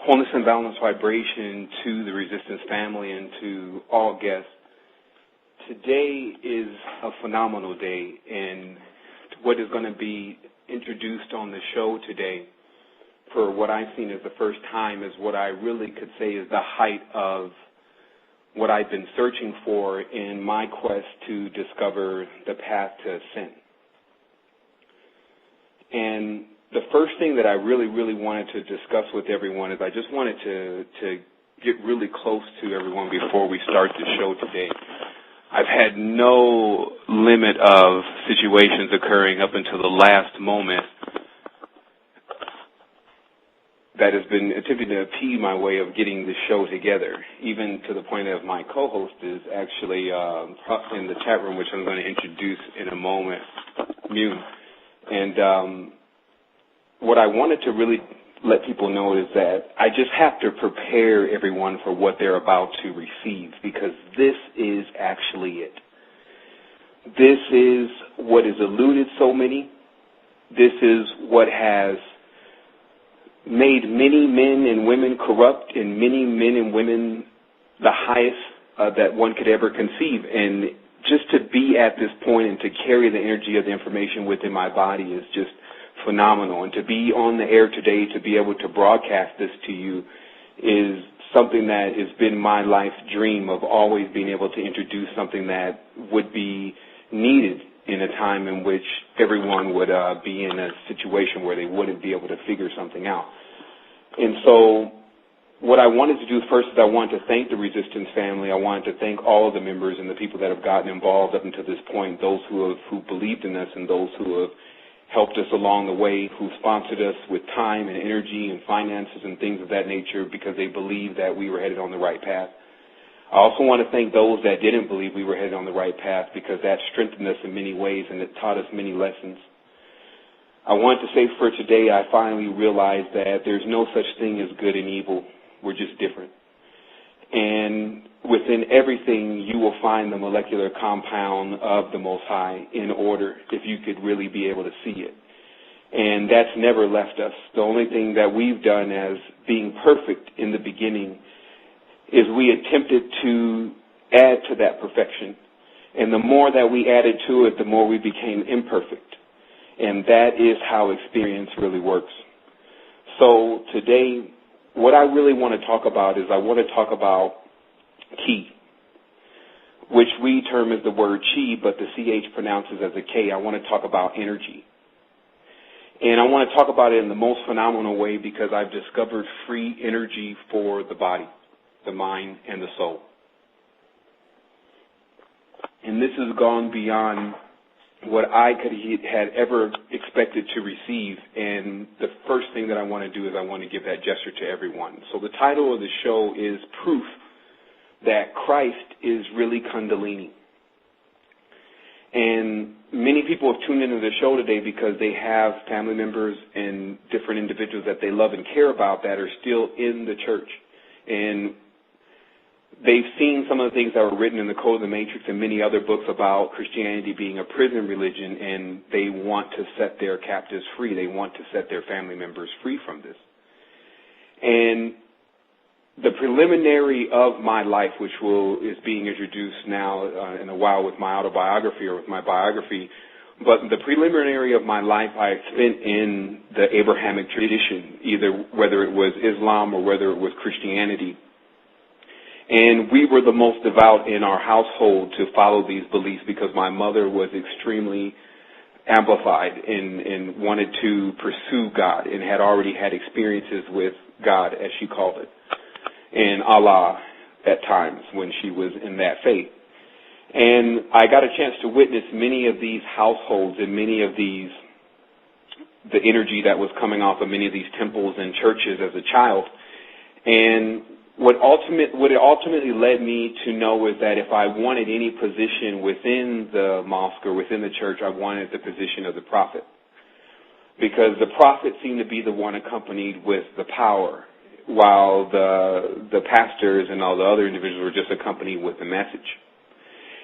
Wholeness and balance vibration to the Resistance family and to all guests. Today is a phenomenal day, and what is going to be introduced on the show today, for what I've seen as the first time, is what I really could say is the height of what I've been searching for in my quest to discover the path to ascent. And the first thing that I really wanted to discuss with everyone is I just wanted to get really close to everyone before we start the show today. I've had no limit of situations occurring up until the last moment that has been attempting to impede my way of getting the show together, even to the point of my co-host is actually in the chat room, which I'm going to introduce in a moment, Mune. And what I wanted to really let people know is that I just have to prepare everyone for what they're about to receive, because this is actually it. This is what has eluded so many. This is what has made many men and women corrupt and many men and women the highest that one could ever conceive. And just to be at this point and to carry the energy of the information within my body is just phenomenal. And to be on the air today, to be able to broadcast this to you, is something that has been my life dream of always being able to introduce something that would be needed in a time in which everyone would be in a situation where they wouldn't be able to figure something out. And so what I wanted to do first is I wanted to thank the Resistance family. I wanted to thank all of the members and the people that have gotten involved up until this point, those who believed in us and those who have helped us along the way, who sponsored us with time and energy and finances and things of that nature because they believed that we were headed on the right path. I also want to thank those that didn't believe we were headed on the right path, because that strengthened us in many ways and it taught us many lessons. I want to say for today, I finally realized that there's no such thing as good and evil. We're just different. And within everything, you will find the molecular compound of the Most High in order, if you could really be able to see it. And that's never left us. The only thing that we've done as being perfect in the beginning is we attempted to add to that perfection. And the more that we added to it, the more we became imperfect. And that is how experience really works. So today, what I really want to talk about is I want to talk about Ki, which we term as the word Chi, but the CH pronounces as a K. I want to talk about energy. And I want to talk about it in the most phenomenal way because I've discovered free energy for the body, the mind, and the soul. And this has gone beyond what I had ever expected to receive. And the first thing that I want to do is I want to give that gesture to everyone. So the title of the show is Proof that Christ is really Kundalini. And many people have tuned into the show today because they have family members and different individuals that they love and care about that are still in the church. And they've seen some of the things that were written in the Code of the Matrix and many other books about Christianity being a prison religion, and they want to set their captives free. They want to set their family members free from this. And the preliminary of my life, which is being introduced now in a while with my autobiography or with my biography, but the preliminary of my life I spent in the Abrahamic tradition, either whether it was Islam or whether it was Christianity. And we were the most devout in our household to follow these beliefs because my mother was extremely amplified and wanted to pursue God and had already had experiences with God, as she called it, and Allah at times when she was in that faith. And I got a chance to witness many of these households and many of the energy that was coming off of many of these temples and churches as a child. And what it ultimately led me to know is that if I wanted any position within the mosque or within the church, I wanted the position of the prophet. Because the prophet seemed to be the one accompanied with the power, while the pastors and all the other individuals were just accompanied with the message.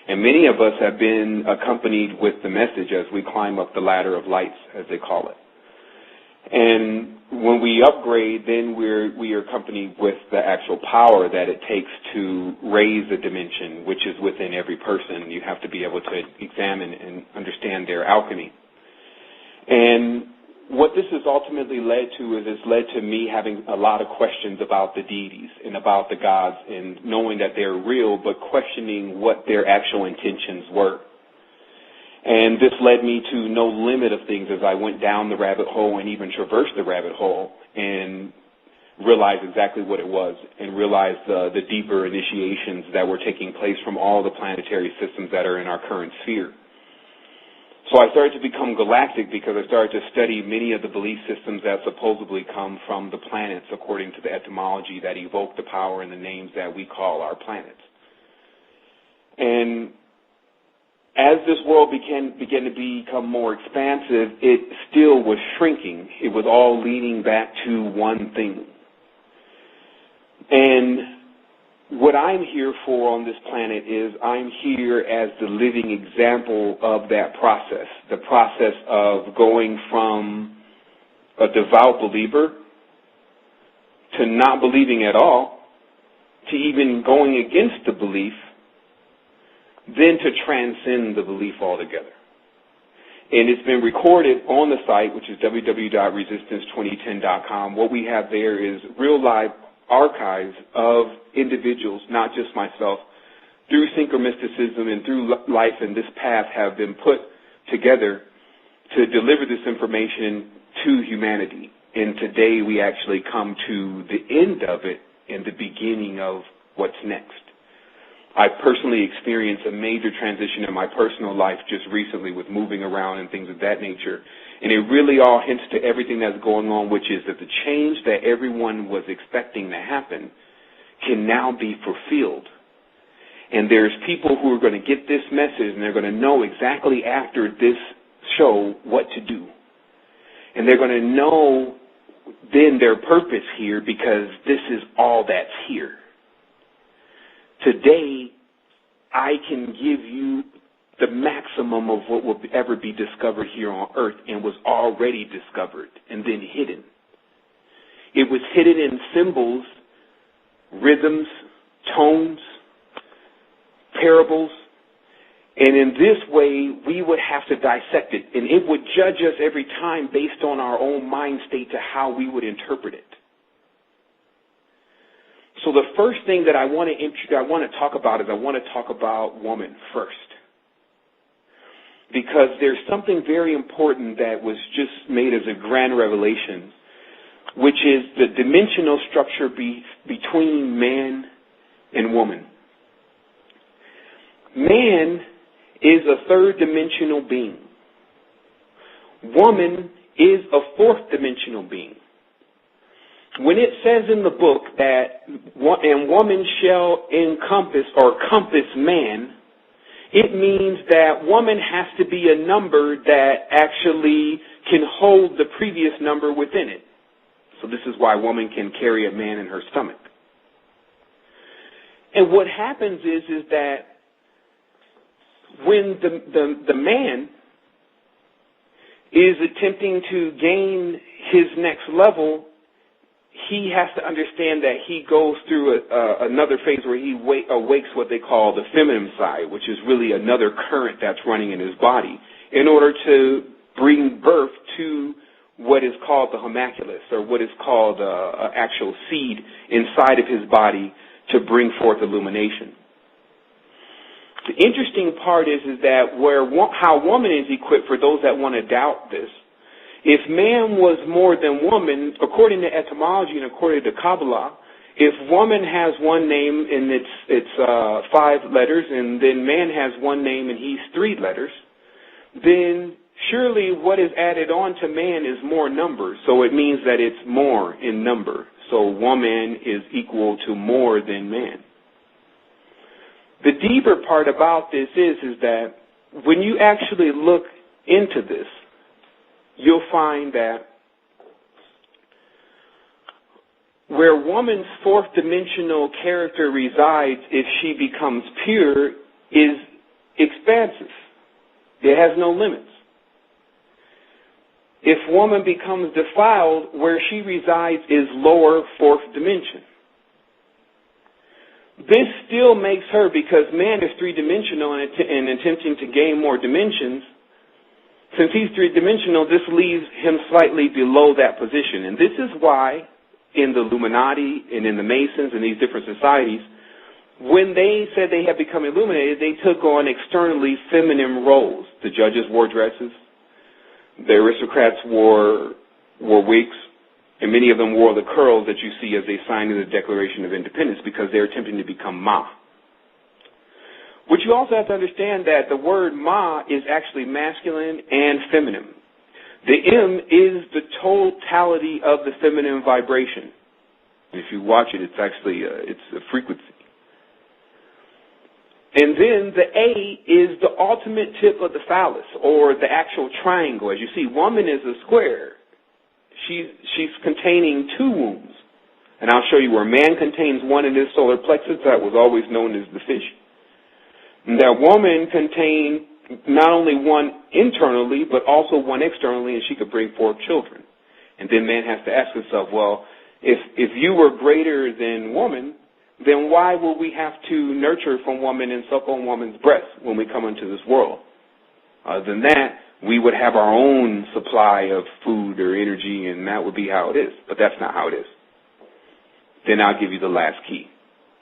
And many of us have been accompanied with the message as we climb up the ladder of lights, as they call it. And when we upgrade, then we are accompanied with the actual power that it takes to raise a dimension, which is within every person. You have to be able to examine and understand their alchemy. And what this has ultimately led to is it's led to me having a lot of questions about the deities and about the gods, and knowing that they're real, but questioning what their actual intentions were. And this led me to no limit of things as I went down the rabbit hole and even traversed the rabbit hole and realized exactly what it was, and realized the deeper initiations that were taking place from all the planetary systems that are in our current sphere. So I started to become galactic because I started to study many of the belief systems that supposedly come from the planets according to the etymology that evoke the power and the names that we call our planets. And as this world began to become more expansive, it still was shrinking. It was all leading back to one thing. And what I'm here for on this planet is I'm here as the living example of that process, the process of going from a devout believer to not believing at all, to even going against the belief, then to transcend the belief altogether. And it's been recorded on the site, which is www.resistance2010.com. What we have there is real live archives of individuals, not just myself, through synchromysticism and through life and this path have been put together to deliver this information to humanity. And today we actually come to the end of it and the beginning of what's next. I personally experienced a major transition in my personal life just recently with moving around and things of that nature. And it really all hints to everything that's going on, which is that the change that everyone was expecting to happen can now be fulfilled. And there's people who are going to get this message, and they're going to know exactly after this show what to do. And they're going to know then their purpose here, because this is all that's here. Today, I can give you the maximum of what will ever be discovered here on Earth, and was already discovered and then hidden. It was hidden in symbols, rhythms, tones, parables, and in this way, we would have to dissect it, and it would judge us every time based on our own mind state to how we would interpret it. So the first thing that I want to talk about is I want to talk about woman first. Because there's something very important that was just made as a grand revelation, which is the dimensional structure between man and woman. Man is a third dimensional being. Woman is a fourth dimensional being. When it says in the book that and woman shall encompass or compass man, it means that woman has to be a number that actually can hold the previous number within it. So this is why woman can carry a man in her stomach. And what happens is that when the man is attempting to gain his next level, he has to understand that he goes through another phase where he awakes what they call the feminine side, which is really another current that's running in his body, in order to bring birth to what is called the homunculus, or what is called an actual seed inside of his body to bring forth illumination. The interesting part is that how woman is equipped, for those that want to doubt this, if man was more than woman, according to etymology and according to Kabbalah, if woman has one name and it's 5 letters, and then man has one name and he's 3 letters, then surely what is added on to man is more numbers. So it means that it's more in number. So woman is equal to more than man. The deeper part about this is that when you actually look into this, you'll find that where woman's fourth dimensional character resides, if she becomes pure, is expansive. It has no limits. If woman becomes defiled, where she resides is lower fourth dimension. This still makes her, because man is three-dimensional and attempting to gain more dimensions, since he's three-dimensional, this leaves him slightly below that position. And this is why in the Illuminati and in the Masons and these different societies, when they said they had become illuminated, they took on externally feminine roles. The judges wore dresses. The aristocrats wore wigs. And many of them wore the curls that you see as they signed in the Declaration of Independence because they're attempting to become Ma. But you also have to understand that the word Ma is actually masculine and feminine. The M is the totality of the feminine vibration. And if you watch it, it's actually it's a frequency. And then the A is the ultimate tip of the phallus, or the actual triangle. As you see, woman is a square. She's containing two wombs. And I'll show you where man contains one in his solar plexus. That was always known as the fish. And that woman contained not only one internally, but also one externally, and she could bring forth children. And then man has to ask himself, well, if you were greater than woman, then why will we have to nurture from woman and suck on woman's breast when we come into this world? Other than that, we would have our own supply of food or energy, and that would be how it is. But that's not how it is. Then I'll give you the last key.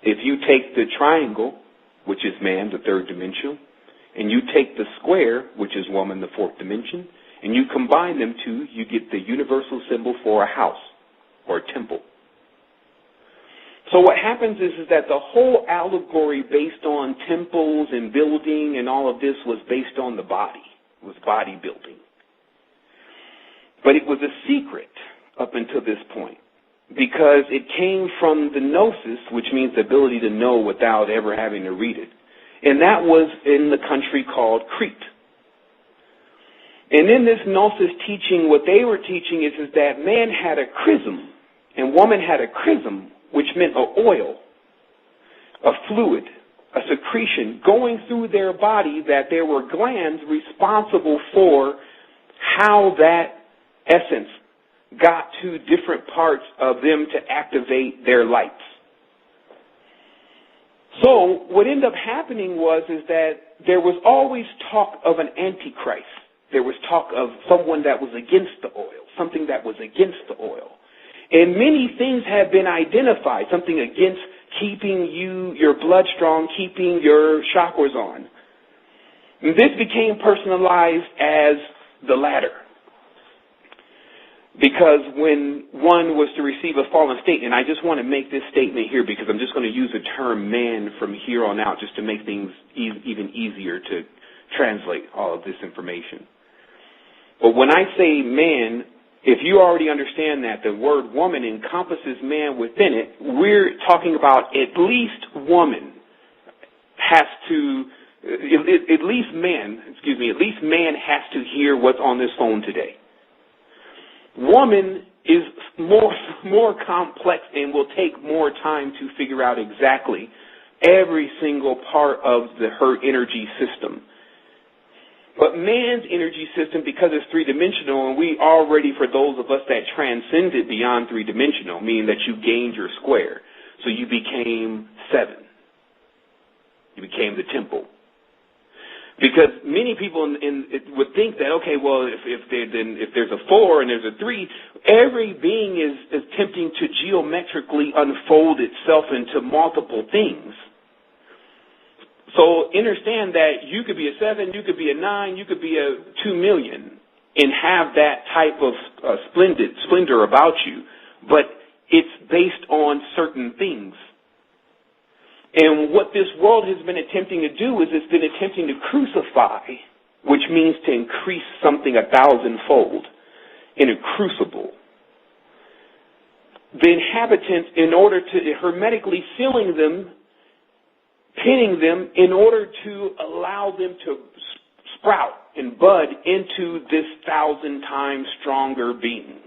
If you take the triangle, which is man, the third dimension, and you take the square, which is woman, the fourth dimension, and you combine them two, you get the universal symbol for a house or a temple. So what happens is that the whole allegory based on temples and building and all of this was based on the body. It was bodybuilding. But it was a secret up until this point because it came from the gnosis, which means the ability to know without ever having to read it. And that was in the country called Crete. And in this gnosis teaching, what they were teaching is that man had a chrism and woman had a chrism, which meant an oil, a fluid, a secretion going through their body, that there were glands responsible for how that essence got to different parts of them to activate their lights. So what ended up happening was that there was always talk of an antichrist. There was talk of someone that was against the oil, something that was against the oil. And many things have been identified, something against keeping your blood strong, keeping your chakras on. And this became personalized as the latter. Because when one was to receive a fallen state, and I just want to make this statement here because I'm just going to use the term man from here on out just to make things even easier to translate all of this information. But when I say man, if you already understand that the word woman encompasses man within it, we're talking about at least woman has to, at least man has to hear what's on this phone today. Woman is more complex and will take more time to figure out exactly every single part of her energy system. But man's energy system, because it's three-dimensional, and we already, for those of us that transcended beyond three-dimensional, meaning that you gained your square. So you became 7. You became the temple. Because many people would think that, okay, well, if there's a 4 and there's a 3, every being is attempting to geometrically unfold itself into multiple things. So understand that you could be a 7, you could be a 9, you could be a 2 million and have that type of splendor about you, but it's based on certain things. And what this world has been attempting to do is it's been attempting to crucify, which means to increase something 1,000-fold in a crucible. The inhabitants, in order to hermetically sealing them, pinning them in order to allow them to sprout and bud into this 1,000 times stronger being.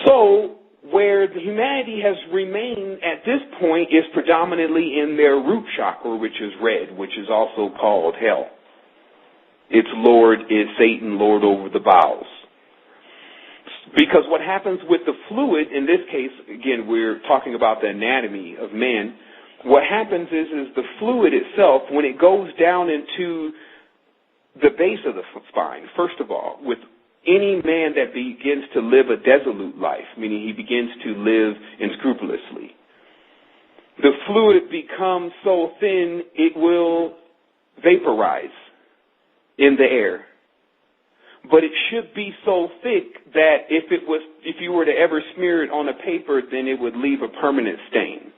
So, where the humanity has remained at this point is predominantly in their root chakra, which is red, which is also called hell. Its Lord is Satan, Lord over the bowels. Because what happens with the fluid, in this case, again, we're talking about the anatomy of man, what happens is the fluid itself, when it goes down into the base of the spine, first of all, with any man that begins to live a dissolute life, meaning he begins to live unscrupulously, the fluid becomes so thin it will vaporize in the air. But it should be so thick that if you were to ever smear it on a paper, then it would leave a permanent stain.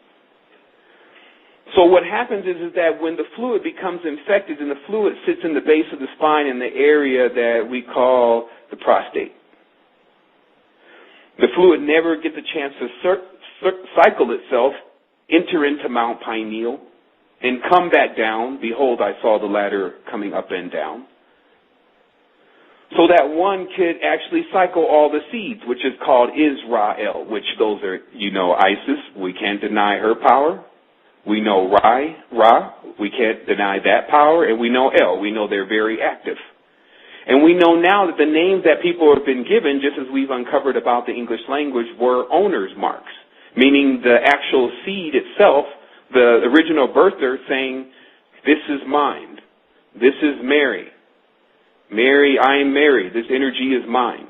So what happens is that when the fluid becomes infected, and the fluid sits in the base of the spine in the area that we call the prostate, the fluid never gets a chance to cycle itself, enter into Mount Pineal, and come back down. Behold, I saw the ladder coming up and down. So that one could actually cycle all the seeds, which is called Israel, which those are, Isis. We can't deny her power. We know Ra, we can't deny that power. And we know El, we know they're very active. And we know now that the names that people have been given, just as we've uncovered about the English language, were owner's marks, meaning the actual seed itself, the original birther saying, this is mine, this is Mary. Mary, I am Mary. This energy is mine.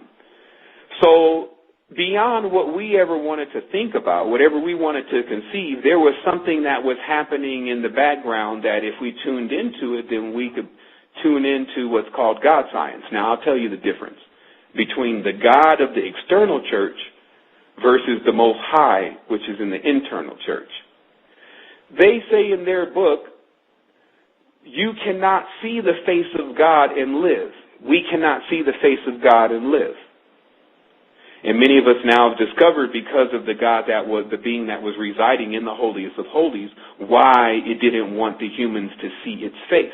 So beyond what we ever wanted to think about, whatever we wanted to conceive, there was something that was happening in the background that if we tuned into it, then we could tune into what's called God science. Now, I'll tell you the difference between the God of the external church versus the Most High, which is in the internal church. They say in their book, you cannot see the face of God and live. We cannot see the face of God and live. And many of us now have discovered, because of the God that was, the being that was residing in the holiest of holies, why it didn't want the humans to see its face,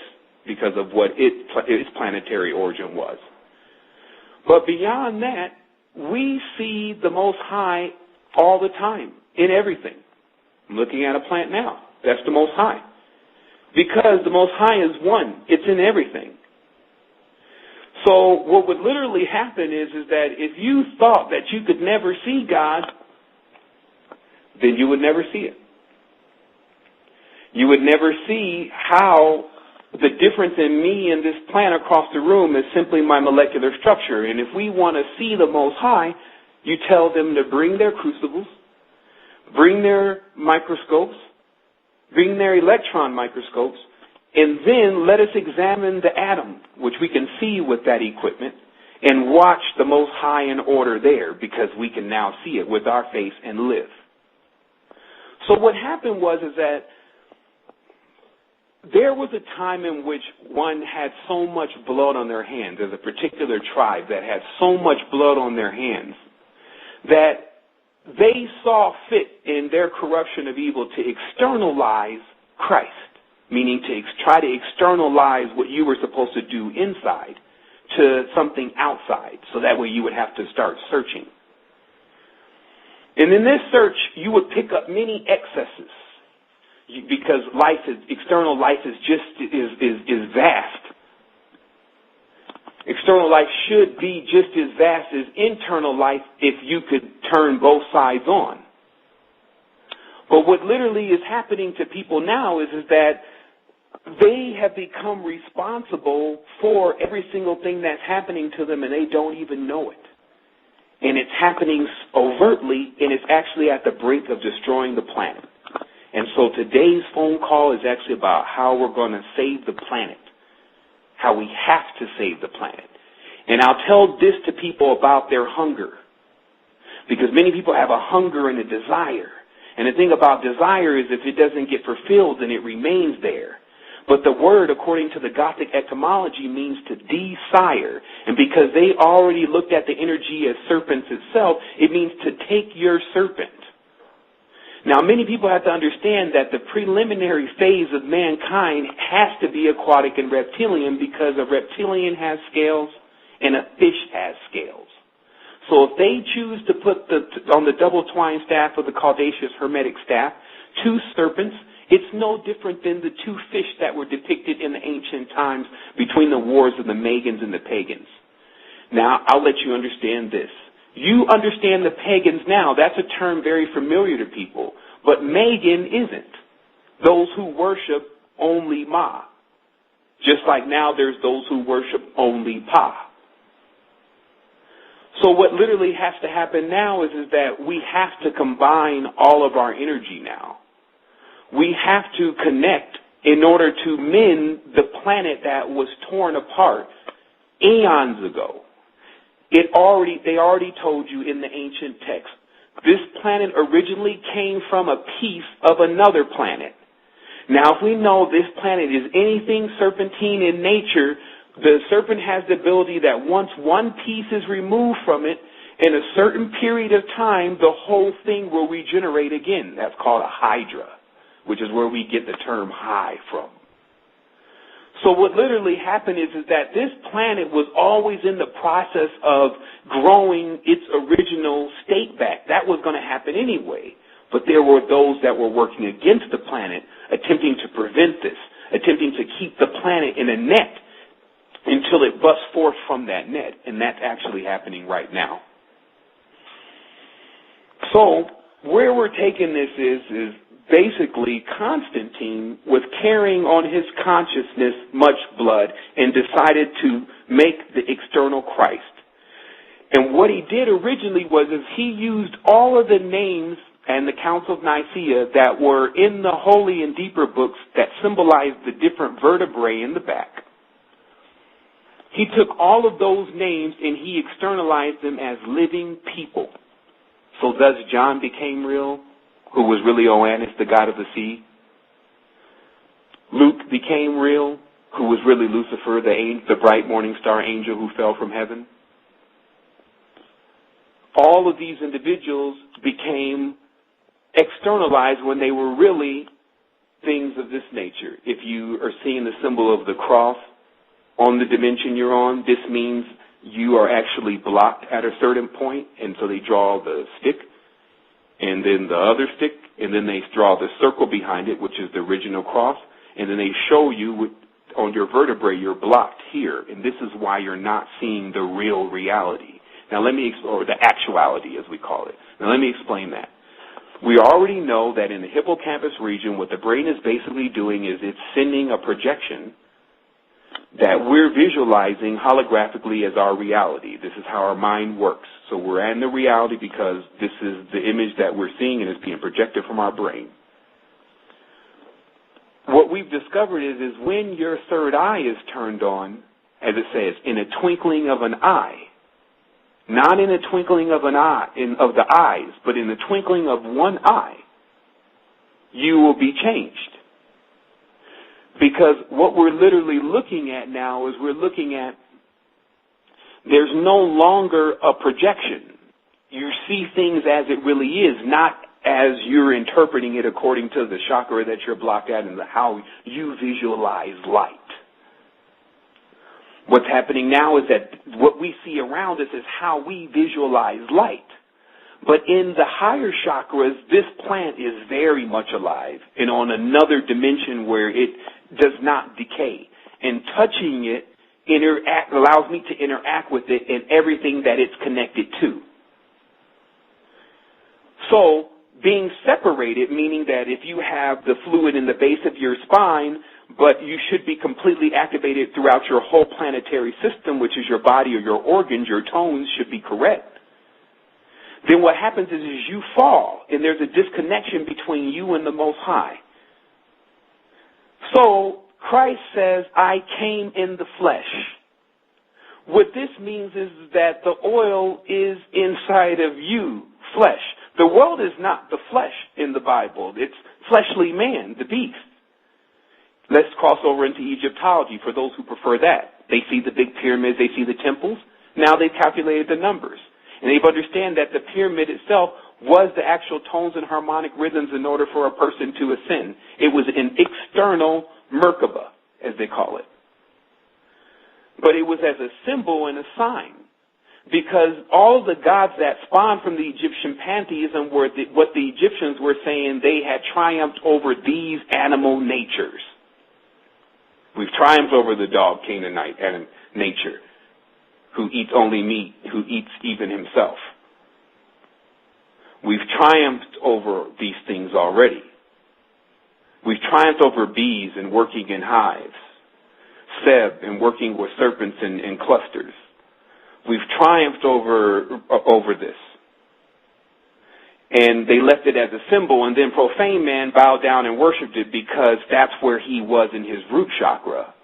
because of what its planetary origin was. But beyond that, we see the Most High all the time, in everything. I'm looking at a plant now. That's the Most High. Because the Most High is one. It's in everything. So what would literally happen is that if you thought that you could never see God, then you would never see it. You would never see how the difference in me and this plant across the room is simply my molecular structure. And if we want to see the Most High, you tell them to bring their crucibles, bring their microscopes, bring their electron microscopes, and then let us examine the atom, which we can see with that equipment, and watch the Most High in order there, because we can now see it with our face and live. So what happened was that there was a time in which one had so much blood on their hands, as a particular tribe that had so much blood on their hands, that they saw fit in their corruption of evil to externalize Christ, meaning to try to externalize what you were supposed to do inside to something outside, so that way you would have to start searching. And in this search, you would pick up many excesses, because external life is vast. External life should be just as vast as internal life if you could turn both sides on. But what literally is happening to people now is that they have become responsible for every single thing that's happening to them, and they don't even know it. And it's happening overtly, and it's actually at the brink of destroying the planet. And so today's phone call is actually about how we're going to save the planet, how we have to save the planet. And I'll tell this to people about their hunger, because many people have a hunger and a desire. And the thing about desire is if it doesn't get fulfilled, then it remains there. But the word, according to the Gothic etymology, means to desire. And because they already looked at the energy as serpents itself, it means to take your serpent. Now, many people have to understand that the preliminary phase of mankind has to be aquatic and reptilian, because a reptilian has scales and a fish has scales. So if they choose to put on the double twine staff of the Caudacious Hermetic staff 2 serpents It's no different than the two fish that were depicted in the ancient times between the wars of the Magans and the pagans. Now, I'll let you understand this. You understand the pagans now. That's a term very familiar to people. But Magan isn't. Those who worship only Ma. Just like now there's those who worship only Pa. So what literally has to happen now is that we have to combine all of our energy now. We have to connect in order to mend the planet that was torn apart eons ago. They already told you in the ancient text, this planet originally came from a piece of another planet. Now, if we know this planet is anything serpentine in nature, the serpent has the ability that once one piece is removed from it, in a certain period of time, the whole thing will regenerate again. That's called a hydra, which is where we get the term high from. So what literally happened is that this planet was always in the process of growing its original state back. That was going to happen anyway. But there were those that were working against the planet, attempting to prevent this, attempting to keep the planet in a net until it busts forth from that net. And that's actually happening right now. So where we're taking this is basically Constantine was carrying on his consciousness much blood and decided to make the external Christ. And what he did originally was he used all of the names and the Council of Nicaea that were in the holy and deeper books that symbolized the different vertebrae in the back. He took all of those names and he externalized them as living people. So thus John became real, who was really Oannes, the god of the sea. Luke became real, who was really Lucifer, the bright morning star angel who fell from heaven. All of these individuals became externalized when they were really things of this nature. If you are seeing the symbol of the cross on the dimension you're on, this means you are actually blocked at a certain point, and so they draw the stick, and then the other stick, and then they draw the circle behind it, which is the original cross, and then they show you on your vertebrae you're blocked here, and this is why you're not seeing the real reality. Now or the actuality as we call it. Now let me explain that. We already know that in the hippocampus region what the brain is basically doing is it's sending a projection that we're visualizing holographically as our reality. This is how our mind works. So we're in the reality because this is the image that we're seeing and it's being projected from our brain. What we've discovered is when your third eye is turned on, as it says, in a twinkling of an eye, not in a twinkling of an eye, of the eyes, but in the twinkling of one eye, you will be changed. Because what we're literally looking at now is there's no longer a projection. You see things as it really is, not as you're interpreting it according to the chakra that you're blocked at and how you visualize light. What's happening now is that what we see around us is how we visualize light. But in the higher chakras, this plant is very much alive and on another dimension where it does not decay. And touching it allows me to interact with it and everything that it's connected to. So being separated, meaning that if you have the fluid in the base of your spine, but you should be completely activated throughout your whole planetary system, which is your body or your organs, your tones should be correct. Then what happens is you fall, and there's a disconnection between you and the Most High. So Christ says, I came in the flesh. What this means is that the oil is inside of you, flesh. The world is not the flesh in the Bible. It's fleshly man, the beast. Let's cross over into Egyptology for those who prefer that. They see the big pyramids, they see the temples. Now they've calculated the numbers. And they understand that the pyramid itself was the actual tones and harmonic rhythms in order for a person to ascend. It was an external Merkaba, as they call it. But it was as a symbol and a sign. Because all the gods that spawned from the Egyptian pantheism were what the Egyptians were saying they had triumphed over these animal natures. We've triumphed over the dog Canaanite nature, who eats only meat, who eats even himself. We've triumphed over these things already. We've triumphed over bees and working in hives, Seb and working with serpents in clusters. We've triumphed over this. And they left it as a symbol, and then profane man bowed down and worshipped it because that's where he was in his root chakra.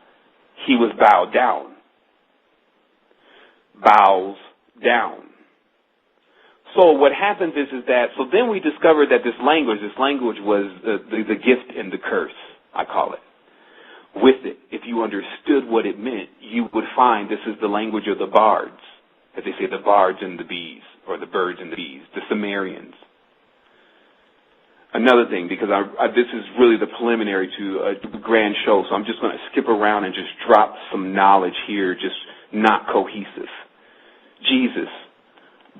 He was bowed down. Bows down. So what happens is that, so then we discovered that this language was the gift and the curse, I call it. With it, if you understood what it meant, you would find this is the language of the bards. As they say, the bards and the bees, or the birds and the bees, the Sumerians. Another thing, because this is really the preliminary to a grand show, so I'm just going to skip around and just drop some knowledge here, just not cohesive. Jesus,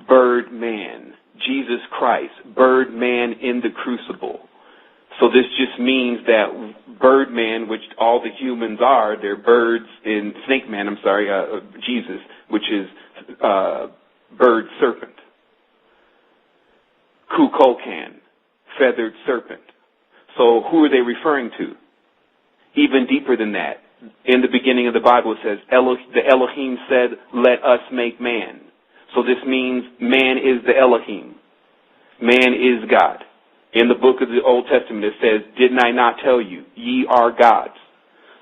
bird man. Jesus Christ, bird man in the crucible. So this just means that bird man, which all the humans are, they're birds in snake man, Jesus, which is bird serpent. Kukulkan, feathered serpent. So who are they referring to? Even deeper than that. In the beginning of the Bible it says, the Elohim said, let us make man. So this means man is the Elohim. Man is God. In the book of the Old Testament it says, didn't I not tell you, ye are gods.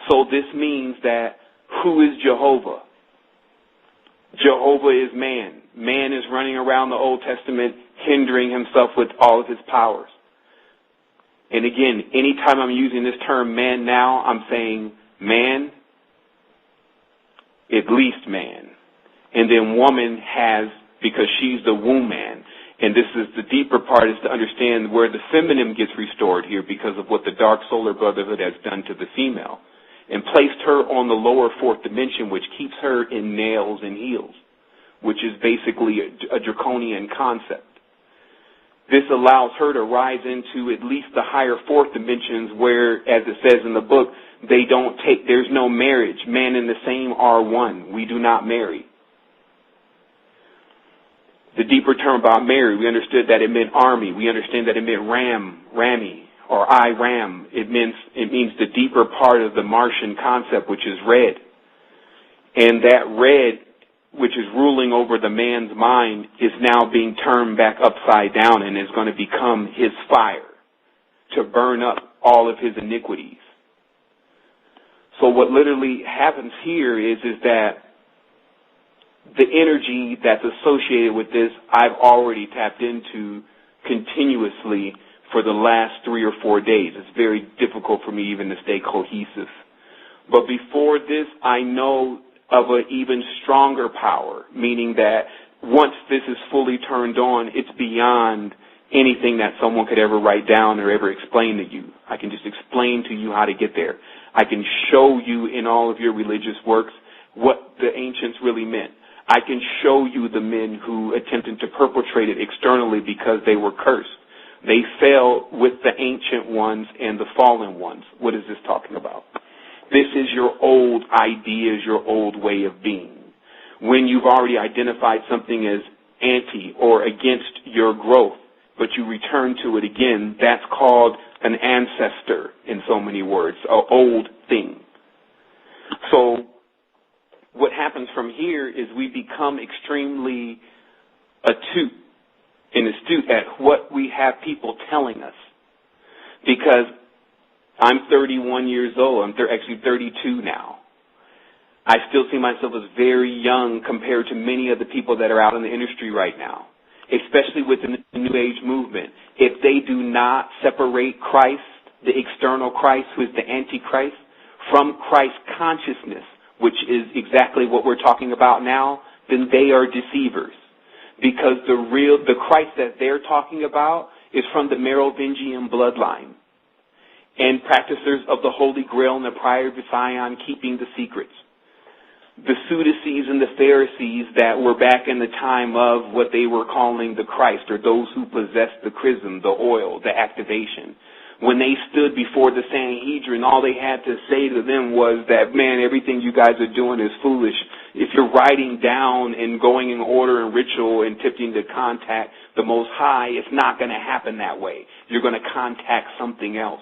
So this means that who is Jehovah? Jehovah is man. Man is running around the Old Testament hindering himself with all of his powers. And again, anytime I'm using this term man now, I'm saying man, at least man. And then woman has, because she's the womb man. And this is the deeper part, is to understand where the feminine gets restored here because of what the Dark Solar Brotherhood has done to the female. And placed her on the lower fourth dimension, which keeps her in nails and heels, which is basically a draconian concept. This allows her to rise into at least the higher fourth dimensions where, as it says in the book, there's no marriage. Man and the same are one. We do not marry. The deeper term about marry, we understood that it meant army. We understand that it meant Rami, or I ram. It means the deeper part of the Martian concept, which is red. And that red, which is ruling over the man's mind, is now being turned back upside down and is going to become his fire to burn up all of his iniquities. So what literally happens here is that the energy that's associated with this, I've already tapped into continuously for the last 3 or 4 days. It's very difficult for me even to stay cohesive. But before this, I know of an even stronger power, meaning that once this is fully turned on, it's beyond anything that someone could ever write down or ever explain to you. I can just explain to you how to get there. I can show you in all of your religious works what the ancients really meant. I can show you the men who attempted to perpetrate it externally because they were cursed. They fell with the ancient ones and the fallen ones. What is this talking about? This is your old ideas, your old way of being. When you've already identified something as anti or against your growth, but you return to it again, that's called an ancestor in so many words, an old thing. So what happens from here is we become extremely astute at what we have people telling us. Because I'm 31 years old. I'm actually 32 now. I still see myself as very young compared to many of the people that are out in the industry right now, especially with the New Age movement. If they do not separate Christ, the external Christ, who is the Antichrist, from Christ consciousness, which is exactly what we're talking about now, then they are deceivers. Because the Christ that they're talking about is from the Merovingian bloodline and practicers of the Holy Grail and the Prior of Zion, keeping the secrets. the Sadducees and the Pharisees that were back in the time of what they were calling the Christ, or those who possessed the chrism, the oil, the activation. When they stood before the Sanhedrin, all they had to say to them was that, man, everything you guys are doing is foolish. If you're writing down and going in order and ritual and attempting to contact the Most High, it's not going to happen that way. You're going to contact something else.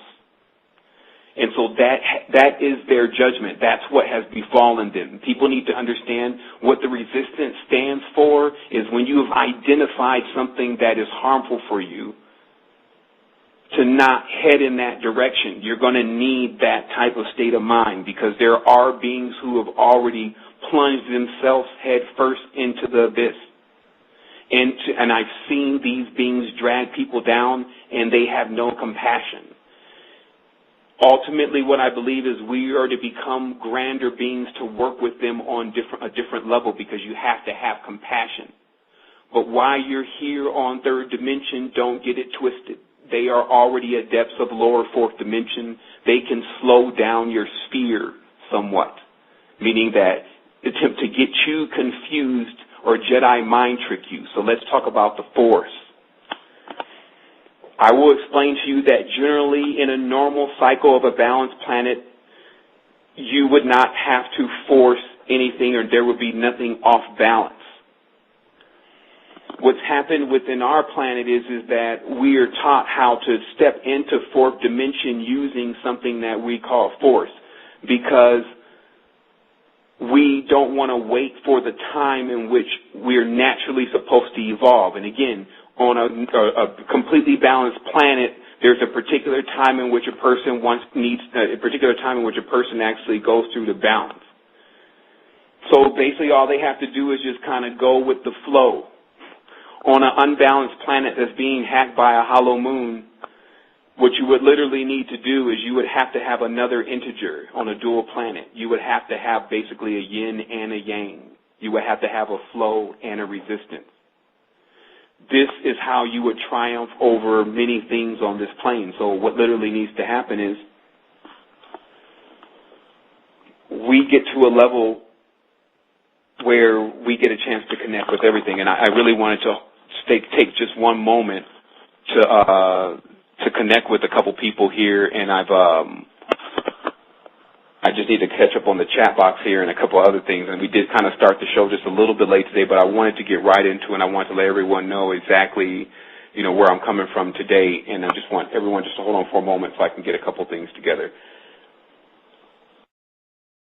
And so that is their judgment. That's what has befallen them. People need to understand what the resistance stands for is when you have identified something that is harmful for you, to not head in that direction. You're going to need that type of state of mind, because there are beings who have already plunged themselves head first into the abyss. And I've seen these beings drag people down, and they have no compassion. Ultimately, what I believe is we are to become grander beings to work with them on a different level, because you have to have compassion. But while you're here on third dimension, don't get it twisted. They are already adepts of lower fourth dimension. They can slow down your sphere somewhat, meaning that attempt to get you confused or Jedi mind trick you. So let's talk about the Force. I will explain to you that generally in a normal cycle of a balanced planet, you would not have to force anything, or there would be nothing off balance. What's happened within our planet is that we are taught how to step into fourth dimension using something that we call force, because we don't want to wait for the time in which we're naturally supposed to evolve. And again, on a completely balanced planet, there's a particular time in which a person actually goes through the balance. So basically all they have to do is just kind of go with the flow. On an unbalanced planet that's being hacked by a hollow moon, what you would literally need to do is you would have to have another integer on a dual planet. You would have to have basically a yin and a yang. You would have to have a flow and a resistance. This is how you would triumph over many things on this plane. So what literally needs to happen is we get to a level where we get a chance to connect with everything. And I really wanted to take just one moment to connect with a couple people here, and I just need to catch up on the chat box here and a couple other things. And we did kind of start the show just a little bit late today, but I wanted to get right into it, and I wanted to let everyone know exactly, where I'm coming from today. And I just want everyone just to hold on for a moment so I can get a couple things together.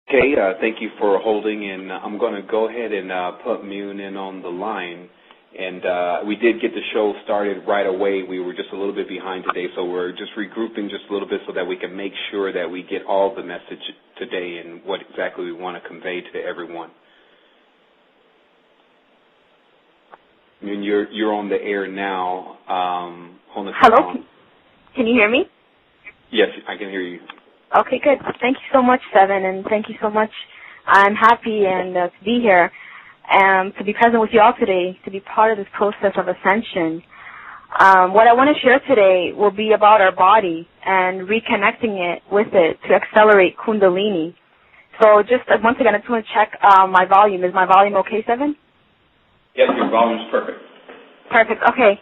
Okay, thank you for holding, and I'm going to go ahead and put Mune in on the line. And we did get the show started right away. We were just a little bit behind today, so we're just regrouping just a little bit so that we can make sure that we get all the message today and what exactly we want to convey to everyone. Mune, you're on the air now. Hello, can you hear me? Yes, I can hear you. Okay, good. Thank you so much, Seven, and thank you so much. I'm happy to be here, to be present with you all today, to be part of this process of ascension. What I want to share today will be about our body and reconnecting it with it to accelerate Kundalini. So just once again, I just want to check my volume. Is my volume okay, Seven? Yes, your volume is perfect. Perfect. Okay.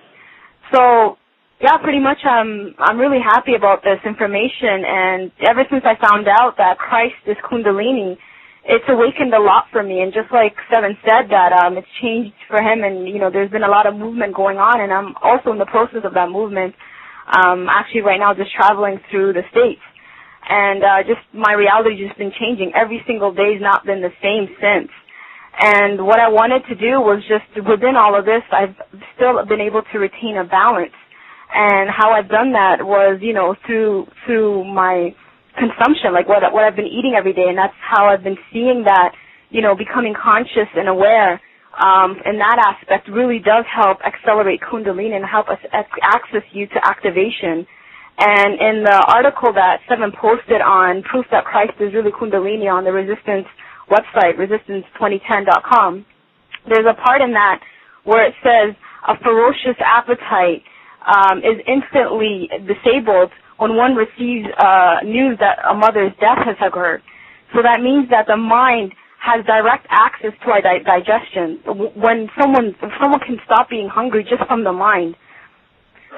So yeah, pretty much I'm really happy about this information, and ever since I found out that Christ is Kundalini, it's awakened a lot for me. And just like Seven said, that it's changed for him, and there's been a lot of movement going on, and I'm also in the process of that movement. Actually right now just traveling through the States, and just my reality just been changing. Every single day's not been the same since. And what I wanted to do was just within all of this, I've still been able to retain a balance. And how I've done that was, through my consumption, like what I've been eating every day. And that's how I've been seeing that, becoming conscious and aware in that aspect really does help accelerate Kundalini and help us access you to activation. And in the article that Seven posted on proof that Christ is really Kundalini on the Resistance website, resistance2010.com, there's a part in that where it says a ferocious appetite is instantly disabled when one receives news that a mother's death has occurred. So that means that the mind has direct access to our digestion. When someone can stop being hungry just from the mind.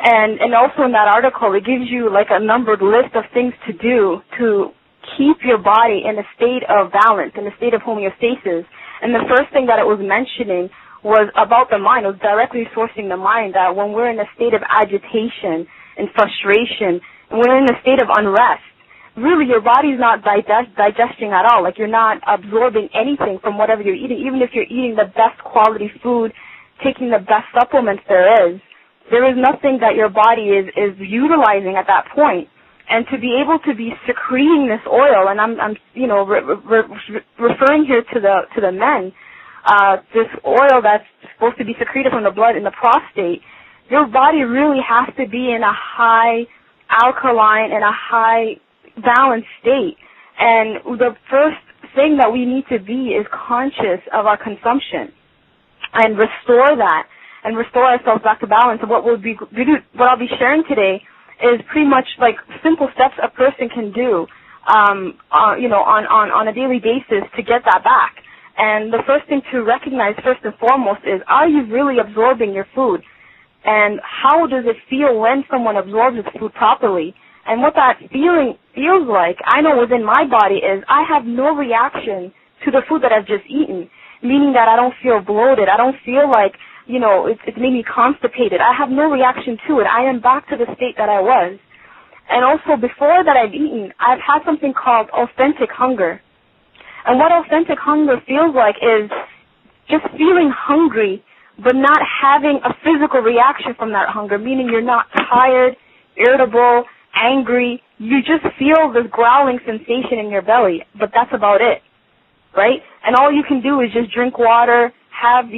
And also in that article, it gives you like a numbered list of things to do to keep your body in a state of balance, in a state of homeostasis. And the first thing that it was mentioning was about the mind. It was directly sourcing the mind, that when we're in a state of agitation and frustration, and we're in a state of unrest, really your body's not digesting at all. Like, you're not absorbing anything from whatever you're eating. Even if you're eating the best quality food, taking the best supplements there is nothing that your body is utilizing at that point. And to be able to be secreting this oil, and I'm referring here to the men, this oil that's supposed to be secreted from the blood in the prostate, your body really has to be in a high alkaline and a high balanced state. And the first thing that we need to be is conscious of our consumption and restore that and restore ourselves back to balance. And what I'll be sharing today is pretty much like simple steps a person can do, on a daily basis to get that back. And the first thing to recognize first and foremost is, are you really absorbing your food? And how does it feel when someone absorbs the food properly? And what that feeling feels like, I know within my body, is I have no reaction to the food that I've just eaten, meaning that I don't feel bloated. I don't feel like, it's made me constipated. I have no reaction to it. I am back to the state that I was. And also, before that I've eaten, I've had something called authentic hunger. And what authentic hunger feels like is just feeling hungry, but not having a physical reaction from that hunger, meaning you're not tired, irritable, angry. You just feel this growling sensation in your belly, but that's about it, right? And all you can do is just drink water, have,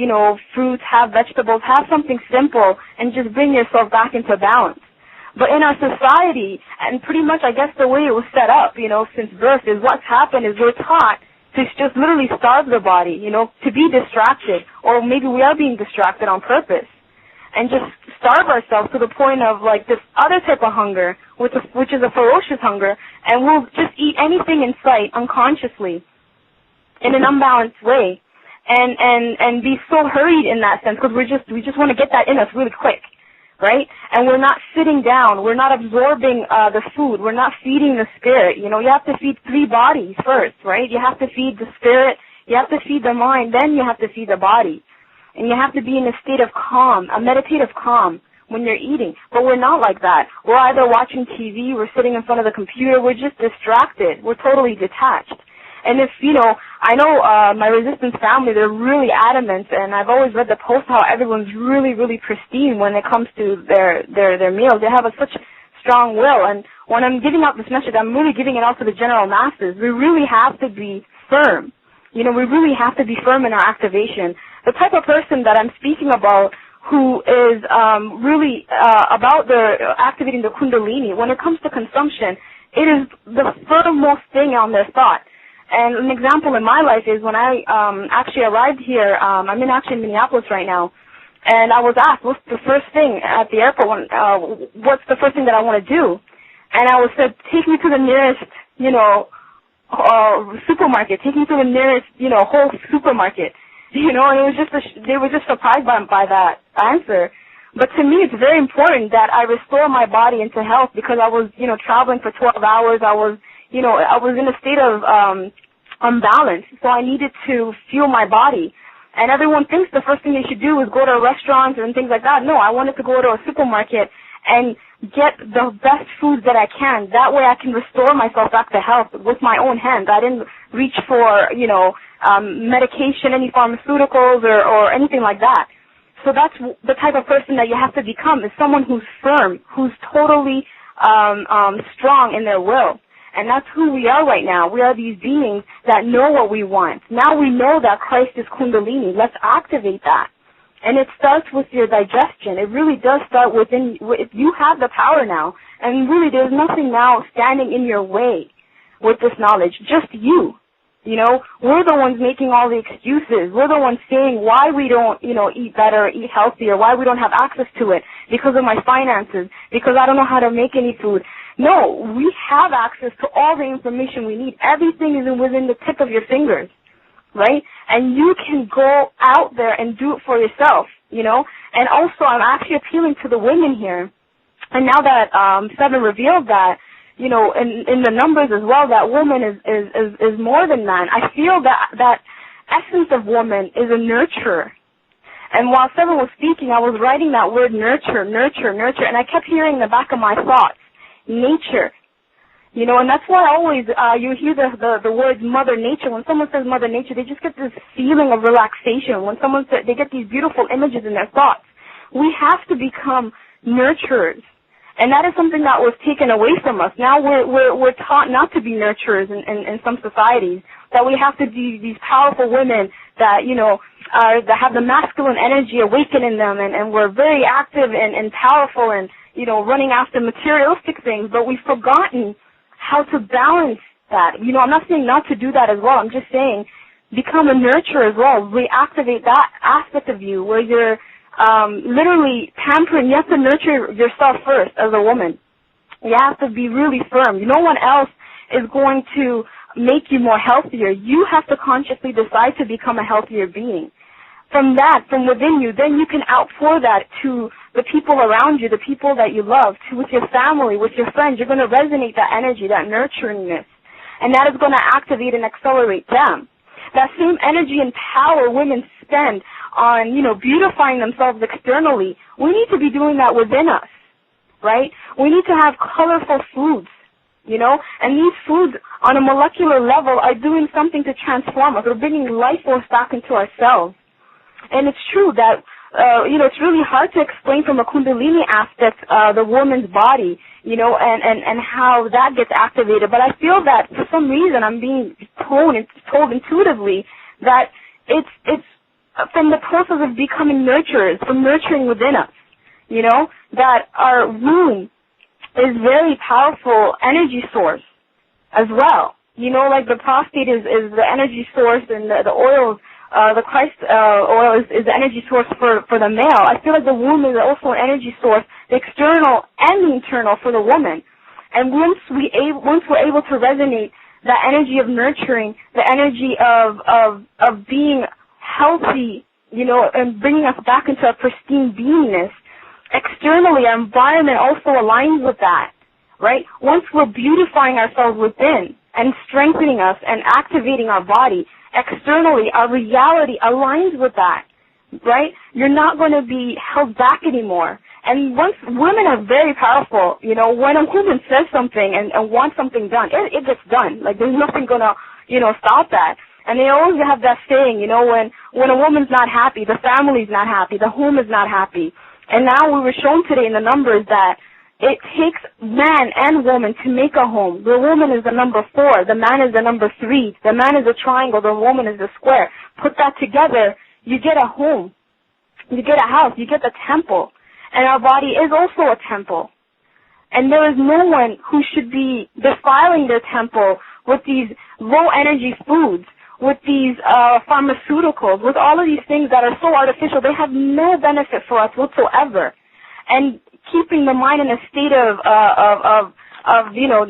fruits, have vegetables, have something simple, and just bring yourself back into balance. But in our society, and pretty much I guess the way it was set up, since birth, is what's happened is we're taught to just literally starve the body, to be distracted, or maybe we are being distracted on purpose, and just starve ourselves to the point of like this other type of hunger, which is a ferocious hunger, and we'll just eat anything in sight unconsciously in an unbalanced way. And be so hurried in that sense, because we just want to get that in us really quick, right? And we're not sitting down, we're not absorbing the food, we're not feeding the spirit. You have to feed 3 bodies first, right? You have to feed the spirit, you have to feed the mind, then you have to feed the body. And you have to be in a state of calm, a meditative calm when you're eating. But we're not like that. We're either watching TV, we're sitting in front of the computer, we're just distracted, we're totally detached. And if, I know my resistance family, they're really adamant, and I've always read the post how everyone's really, really pristine when it comes to their meals. They have such strong will. And when I'm giving out this message, I'm really giving it out to the general masses. We really have to be firm. We really have to be firm in our activation. The type of person that I'm speaking about who is really about activating the Kundalini, when it comes to consumption, it is the foremost thing on their thought. And an example in my life is when I actually arrived here. I'm in Minneapolis right now, and I was asked, what's the first thing at the airport? What's the first thing that I want to do? And I was said, take me to the nearest, supermarket. Take me to the nearest, whole supermarket. And it was they were just surprised by that answer. But to me, it's very important that I restore my body into health, because I was, traveling for 12 hours. I was in a state of unbalance, so I needed to fuel my body. And everyone thinks the first thing they should do is go to restaurants and things like that. No, I wanted to go to a supermarket and get the best foods that I can. That way I can restore myself back to health with my own hands. I didn't reach for, medication, any pharmaceuticals or anything like that. So that's the type of person that you have to become, is someone who's firm, who's totally strong in their will. And that's who we are right now. We are these beings that know what we want. Now we know that Christ is Kundalini. Let's activate that. And it starts with your digestion. It really does start within. You have the power now. And really there's nothing now standing in your way with this knowledge. Just you. We're the ones making all the excuses. We're the ones saying why we don't, eat better, eat healthier, why we don't have access to it, because of my finances, because I don't know how to make any food. No, we have access to all the information we need. Everything is within the tip of your fingers. right? And you can go out there and do it for yourself, you know? And also, I'm actually appealing to the women here. And now that Seven revealed that, you know, in the numbers as well, that woman is more than man. I feel that essence of woman is a nurturer. And while Seven was speaking, I was writing that word nurture, nurture, nurture, and I kept hearing in the back of my thoughts, nature. You know, and that's why always you hear the words Mother Nature. When someone says Mother Nature, they just get this feeling of relaxation. When someone says, they get these beautiful images in their thoughts. We have to become nurturers, and that is something that was taken away from us. Now we're taught not to be nurturers in some societies. That we have to be these powerful women that, you know, that have the masculine energy awaken in them, and we're very active and powerful and, you know, running after materialistic things, but we've forgotten how to balance that. You know, I'm not saying not to do that as well. I'm just saying become a nurturer as well. Reactivate that aspect of you where you're literally pampering. You have to nurture yourself first as a woman. You have to be really firm. No one else is going to make you more healthier. You have to consciously decide to become a healthier being. From that, from within you, then you can outpour that to the people around you, the people that you love, with your family, with your friends. You're going to resonate that energy, that nurturingness, and that is going to activate and accelerate them. That same energy and power women spend on, you know, beautifying themselves externally, we need to be doing that within us, right? We need to have colorful foods, you know, and these foods on a molecular level are doing something to transform us. We're bringing life force back into ourselves. And it's true that, you know, it's really hard to explain from a Kundalini aspect the woman's body, you know, and how that gets activated. But I feel that for some reason I'm being told intuitively that it's from the process of becoming nurturers, from nurturing within us, you know, that our womb is very powerful energy source as well. You know, like the prostate is the energy source, and the oils, the Christ oil is the energy source for the male. I feel like the womb is also an energy source, the external and the internal for the woman. And once we're able to resonate that energy of nurturing, the energy of being healthy, you know, and bringing us back into a pristine beingness, externally our environment also aligns with that, right? Once we're beautifying ourselves within and strengthening us and activating our body, externally, our reality aligns with that, right? You're not going to be held back anymore. And once women are very powerful, you know, when a woman says something and wants something done, it gets done. Like, there's nothing going to, you know, stop that. And they always have that saying, you know, when a woman's not happy, the family's not happy, the home is not happy. And now we were shown today in the numbers that it takes man and woman to make a home. The woman is the number 4. The man is the number 3. The man is a triangle. The woman is a square. Put that together, you get a home. You get a house. You get the temple. And our body is also a temple. And there is no one who should be defiling their temple with these low-energy foods, with these pharmaceuticals, with all of these things that are so artificial. They have no benefit for us whatsoever. And keeping the mind in a state of you know,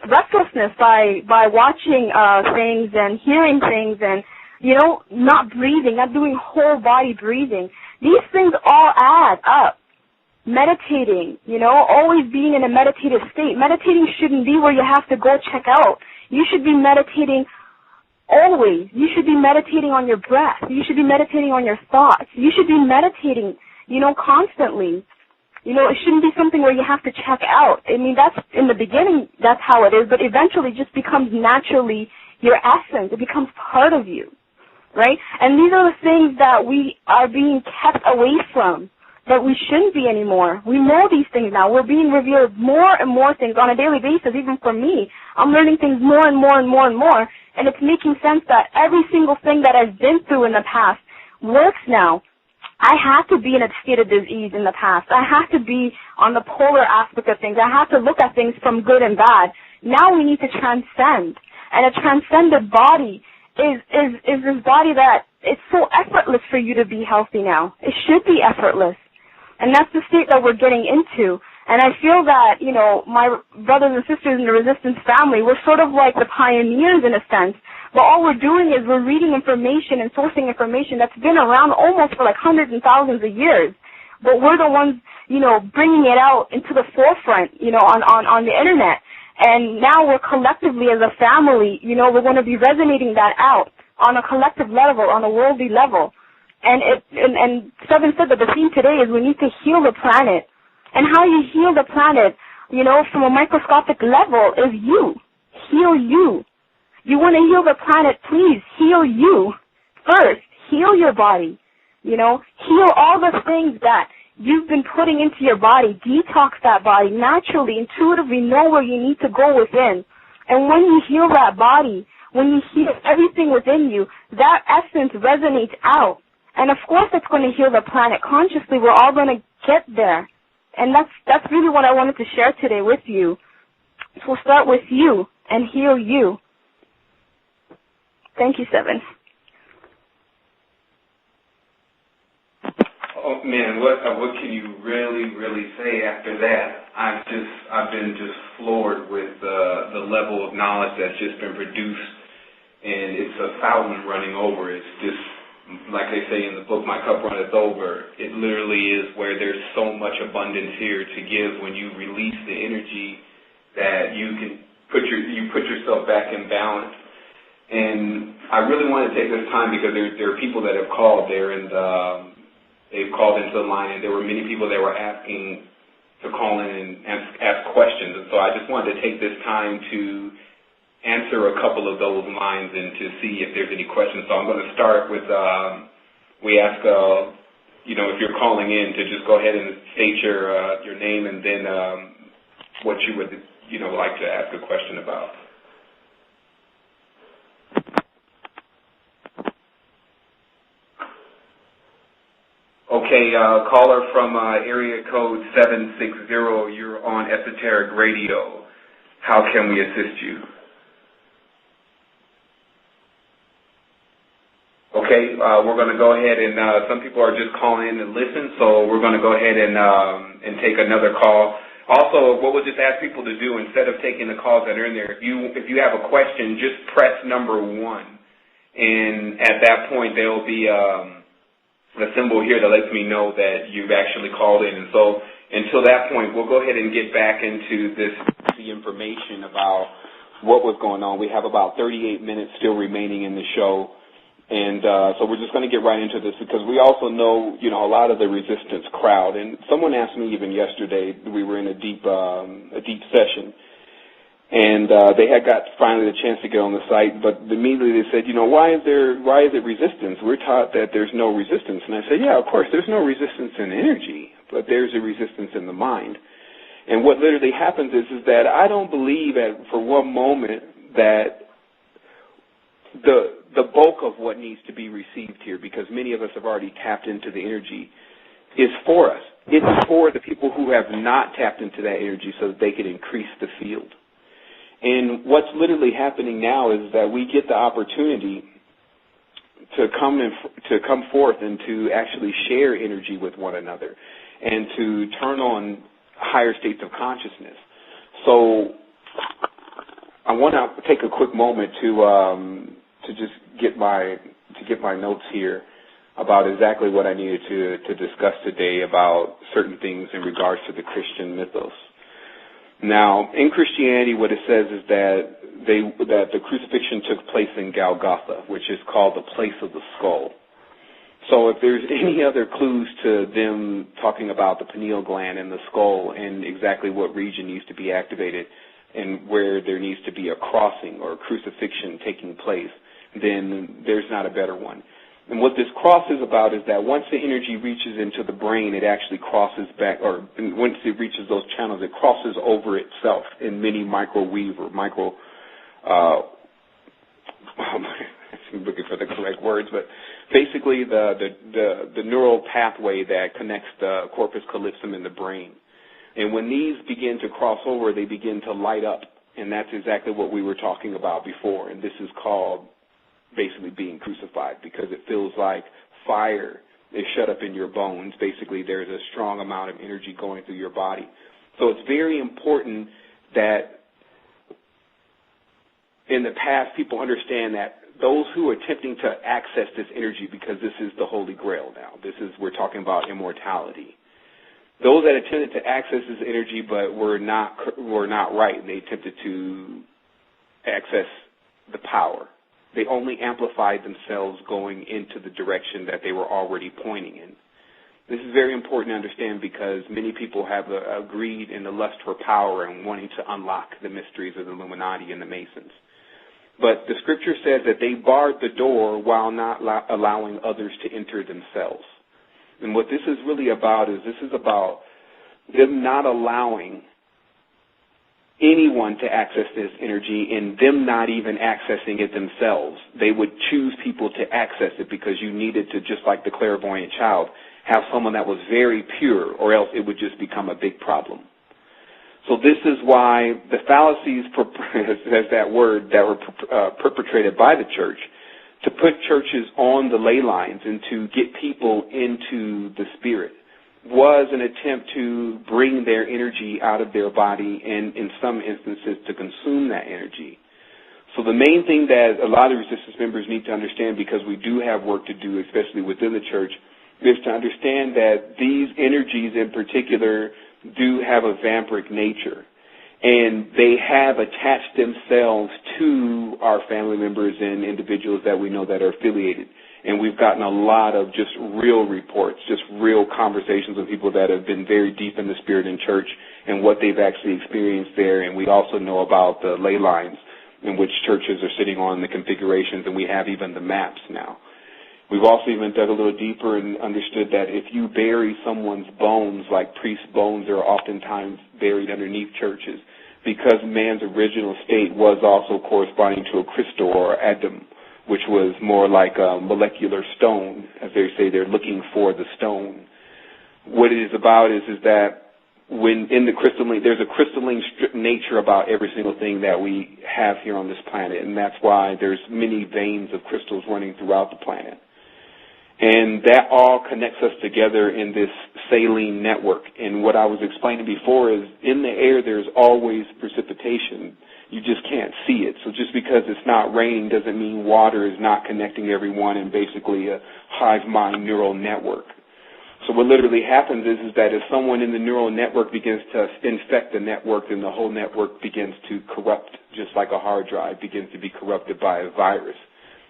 restlessness by watching things and hearing things and, you know, not breathing, not doing whole body breathing. These things all add up. Meditating, you know, always being in a meditative state. Meditating shouldn't be where you have to go check out. You should be meditating always. You should be meditating on your breath. You should be meditating on your thoughts. You should be meditating, you know, constantly. You know, it shouldn't be something where you have to check out. I mean, that's in the beginning, that's how it is, but eventually it just becomes naturally your essence. It becomes part of you, right? And these are the things that we are being kept away from, that we shouldn't be anymore. We know these things now. We're being revealed more and more things on a daily basis. Even for me, I'm learning things more and more and more and more, and it's making sense that every single thing that I've been through in the past works now. I had to be in a state of disease in the past. I had to be on the polar aspect of things. I had to look at things from good and bad. Now we need to transcend. And a transcended body is this body that it's so effortless for you to be healthy now. It should be effortless. And that's the state that we're getting into. And I feel that, you know, my brothers and sisters in the resistance family, we're sort of like the pioneers in a sense. But all we're doing is we're reading information and sourcing information that's been around almost for like hundreds and thousands of years. But we're the ones, you know, bringing it out into the forefront, you know, on the internet. And now we're collectively as a family, you know, we're going to be resonating that out on a collective level, on a worldly level. And Seven said that the theme today is we need to heal the planet. And how you heal the planet, you know, from a microscopic level is you. Heal you. You want to heal the planet, please heal you first. Heal your body, you know. Heal all the things that you've been putting into your body. Detox that body naturally, intuitively know where you need to go within. And when you heal that body, when you heal everything within you, that essence resonates out. And of course it's going to heal the planet consciously. We're all going to get there. And that's really what I wanted to share today with you. So we'll start with you and heal you. Thank you, Seven. Oh man, what can you really say after that? I've been just floored with the level of knowledge that's just been produced, and it's a fountain running over. It's just, like they say in the book, my cup runneth over. It literally is where there's so much abundance here to give when you release the energy that you can put yourself back in balance. And I really want to take this time because there are people that have called there, and they've called into the line, and there were many people that were asking to call in and ask questions. And so I just wanted to take this time to answer a couple of those lines and to see if there's any questions. So I'm going to start with, we ask, you know, if you're calling in to just go ahead and state your name and then what you would, you know, like to ask a question about. Okay, caller from area code 760, you're on Esoteric Radio. How can we assist you? Okay, we're going to go ahead and some people are just calling in to listen, so we're going to go ahead and take another call. Also, what we'll just ask people to do, instead of taking the calls that are in there, if you have a question, just press number 1. And at that point, there will be a symbol here that lets me know that you've actually called in. And so until that point, we'll go ahead and get back into the information about what was going on. We have about 38 minutes still remaining in the show. And so we're just going to get right into this because we also know, you know, a lot of the resistance crowd. And someone asked me even yesterday, we were in a deep session, and they had got finally the chance to get on the site, but immediately they said, you know, why is it resistance? We're taught that there's no resistance. And I said, yeah, of course, there's no resistance in energy, but there's a resistance in the mind. And what literally happens is that I don't believe for one moment that the bulk of what needs to be received here, because many of us have already tapped into the energy, is for us. It's for the people who have not tapped into that energy so that they can increase the field. And what's literally happening now is that we get the opportunity to come forth and to actually share energy with one another and to turn on higher states of consciousness. So I want to take a quick moment to just get my notes here about exactly what I needed to discuss today about certain things in regards to the Christian mythos. Now, in Christianity, what it says is that the crucifixion took place in Golgotha, which is called the place of the skull. So if there's any other clues to them talking about the pineal gland and the skull and exactly what region needs to be activated and where there needs to be a crossing or a crucifixion taking place, then there's not a better one. And what this cross is about is that once the energy reaches into the brain, it actually crosses back, or once it reaches those channels, it crosses over itself in many microweave or micro, I'm looking for the correct words, but basically the neural pathway that connects the corpus callosum in the brain. And when these begin to cross over, they begin to light up, and that's exactly what we were talking about before, and this is called basically being crucified, because it feels like fire is shut up in your bones. Basically, there's a strong amount of energy going through your body. So it's very important that in the past people understand that those who are attempting to access this energy, because this is the Holy Grail now, we're talking about immortality. Those that attempted to access this energy but were not right, and they attempted to access the power. They only amplified themselves going into the direction that they were already pointing in. This is very important to understand because many people have a greed and a lust for power and wanting to unlock the mysteries of the Illuminati and the Masons. But the scripture says that they barred the door while not allowing others to enter themselves. And what this is really about is this is about them not allowing anyone to access this energy and them not even accessing it themselves. They would choose people to access it because you needed to, just like the clairvoyant child, have someone that was very pure, or else it would just become a big problem. So this is why the fallacies, as that word, that were perpetrated by the church to put churches on the ley lines and to get people into the spirit was an attempt to bring their energy out of their body and, in some instances, to consume that energy. So the main thing that a lot of resistance members need to understand, because we do have work to do, especially within the church, is to understand that these energies in particular do have a vampiric nature, and they have attached themselves to our family members and individuals that we know that are affiliated. And we've gotten a lot of just real reports, just real conversations with people that have been very deep in the spirit in church and what they've actually experienced there. And we also know about the ley lines in which churches are sitting on, the configurations, and we have even the maps now. We've also even dug a little deeper and understood that if you bury someone's bones, like priest bones are oftentimes buried underneath churches, because man's original state was also corresponding to a crystal or atom, which was more like a molecular stone. As they say, they're looking for the stone. What it is about is that when in the crystalline, there's a crystalline nature about every single thing that we have here on this planet, and that's why there's many veins of crystals running throughout the planet. And that all connects us together in this saline network. And what I was explaining before is in the air there's always precipitation. You just can't see it. So just because it's not raining doesn't mean water is not connecting everyone in basically a hive mind neural network. So what literally happens is that if someone in the neural network begins to infect the network, then the whole network begins to corrupt, just like a hard drive begins to be corrupted by a virus.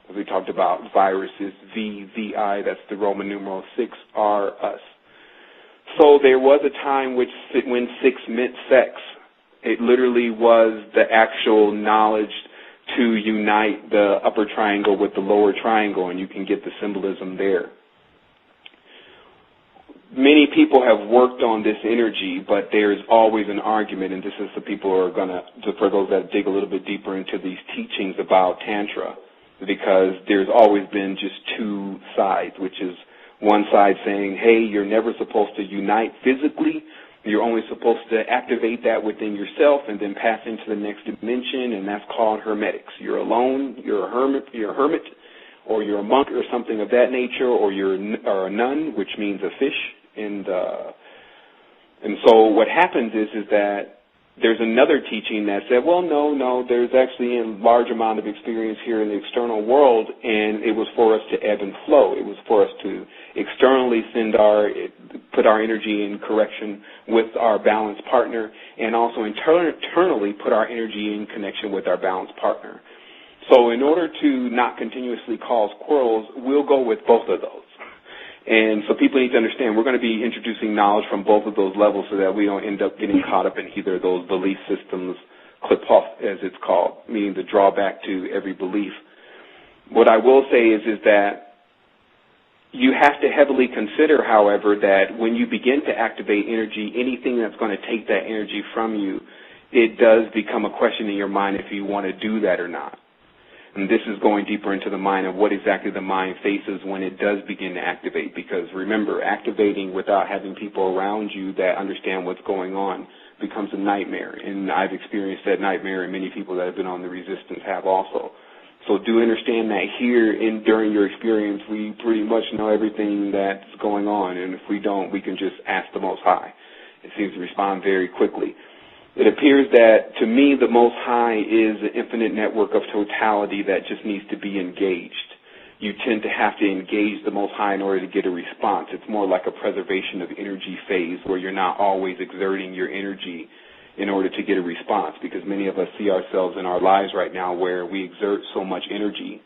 As we talked about, viruses, VVI, that's the Roman numeral 6, are us. So there was a time when 6 meant sex. It literally was the actual knowledge to unite the upper triangle with the lower triangle, and you can get the symbolism there. Many people have worked on this energy, but there's always an argument, and this is the people who are going to, for those that dig a little bit deeper into these teachings about Tantra, because there's always been just two sides, which is one side saying, hey, you're never supposed to unite physically. You're only supposed to activate that within yourself and then pass into the next dimension, and that's called hermetics. You're alone, you're a hermit, or you're a monk or something of that nature, or you're a nun, which means a fish. And so what happens is that there's another teaching that said, well, no, there's actually a large amount of experience here in the external world, and it was for us to ebb and flow. It was for us to externally put our energy in correction with our balanced partner, and also internally put our energy in connection with our balanced partner. So in order to not continuously cause quarrels, we'll go with both of those. And so people need to understand we're going to be introducing knowledge from both of those levels so that we don't end up getting caught up in either of those belief systems, clip off as it's called, meaning the drawback to every belief. What I will say is that you have to heavily consider, however, that when you begin to activate energy, anything that's going to take that energy from you, it does become a question in your mind if you want to do that or not. And this is going deeper into the mind of what exactly the mind faces when it does begin to activate. Because remember, activating without having people around you that understand what's going on becomes a nightmare. And I've experienced that nightmare, and many people that have been on the resistance have also. So do understand that here during your experience, we pretty much know everything that's going on. And if we don't, we can just ask the Most High. It seems to respond very quickly. It appears that, to me, the Most High is an infinite network of totality that just needs to be engaged. You tend to have to engage the Most High in order to get a response. It's more like a preservation of energy phase where you're not always exerting your energy in order to get a response, because many of us see ourselves in our lives right now where we exert so much energy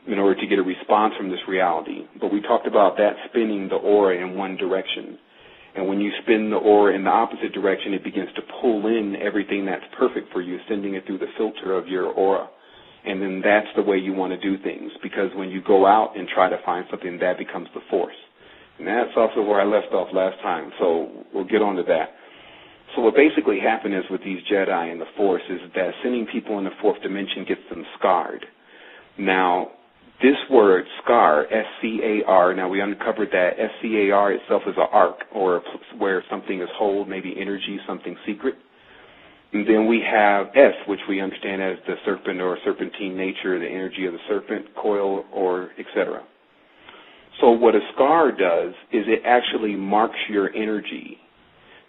in order to get a response from this reality. But we talked about that spinning the aura in one direction. And when you spin the aura in the opposite direction, it begins to pull in everything that's perfect for you, sending it through the filter of your aura. And then that's the way you want to do things, because when you go out and try to find something, that becomes the force. And that's also where I left off last time, so we'll get on to that. So what basically happened is with these Jedi and the Force is that sending people in the fourth dimension gets them scarred. Now, this word, scar, S-C-A-R, now we uncovered that S-C-A-R itself is an arc, or a place where something is hold, maybe energy, something secret. And then we have S, which we understand as the serpent or serpentine nature, the energy of the serpent, coil, or etc. So what a scar does is it actually marks your energy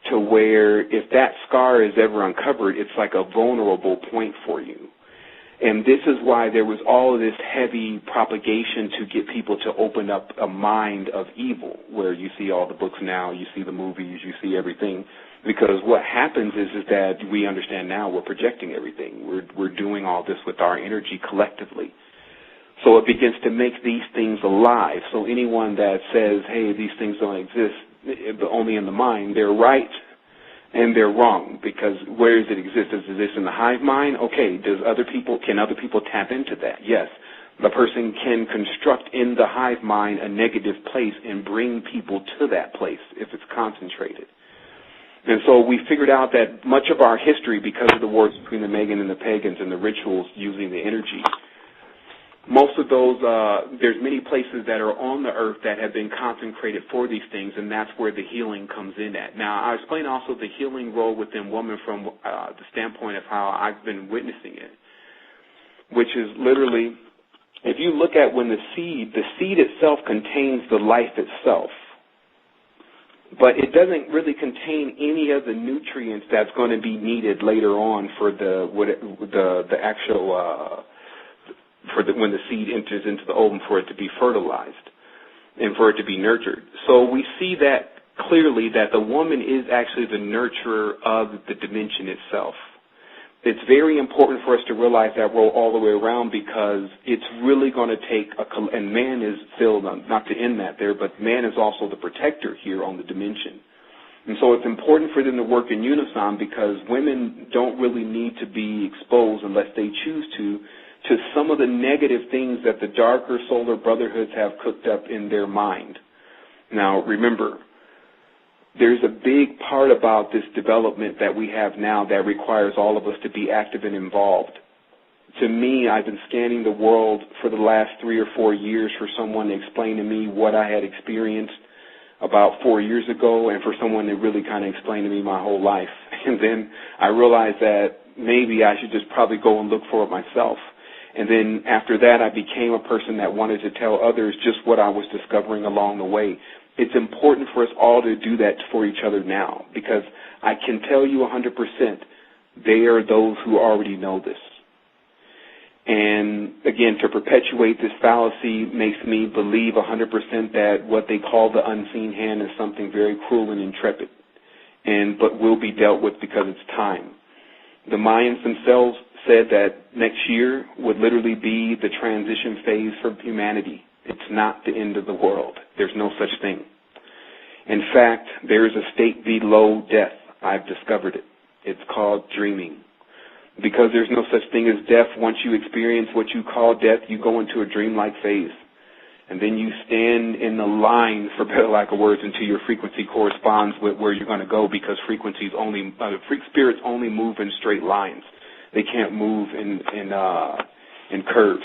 to where if that scar is ever uncovered, it's like a vulnerable point for you. And this is why there was all of this heavy propagation to get people to open up a mind of evil, where you see all the books now, you see the movies, you see everything. Because what happens is that we understand now we're projecting everything. We're doing all this with our energy collectively. So it begins to make these things alive. So anyone that says, hey, these things don't exist, but only in the mind, they're right and they're wrong, because where does it exist? Does it exist in the hive mind? Okay, can other people tap into that? Yes. The person can construct in the hive mind a negative place and bring people to that place if it's concentrated. And so we figured out that much of our history, because of the wars between the Megan and the pagans and the rituals using the energy, most of those, there's many places that are on the earth that have been consecrated for these things, and that's where the healing comes in at. Now, I explain also the healing role within woman from the standpoint of how I've been witnessing it, which is literally, if you look at when the seed itself contains the life itself, but it doesn't really contain any of the nutrients that's going to be needed later on for the actual when the seed enters into the ovum for it to be fertilized and for it to be nurtured. So we see that clearly that the woman is actually the nurturer of the dimension itself. It's very important for us to realize that role all the way around, because it's really going to take and man is still, not to end that there, but man is also the protector here on the dimension. And so it's important for them to work in unison, because women don't really need to be exposed unless they choose to some of the negative things that the darker solar brotherhoods have cooked up in their mind. Now, remember, there's a big part about this development that we have now that requires all of us to be active and involved. To me, I've been scanning the world for the last 3 or 4 years for someone to explain to me what I had experienced about 4 years ago, and for someone to really kind of explain to me my whole life. And then I realized that maybe I should just probably go and look for it myself. And then after that, I became a person that wanted to tell others just what I was discovering along the way. It's important for us all to do that for each other now, because I can tell you 100% they are those who already know this. And again, to perpetuate this fallacy makes me believe 100% that what they call the unseen hand is something very cruel and intrepid, but will be dealt with because it's time. The Mayans themselves said that next year would literally be the transition phase for humanity. It's not the end of the world. There's no such thing. In fact, there is a state below death. I've discovered it. It's called dreaming. Because there's no such thing as death. Once you experience what you call death, you go into a dreamlike phase. And then you stand in the line, for better lack of words, until your frequency corresponds with where you're going to go, because spirits only move in straight lines. They can't move in curves.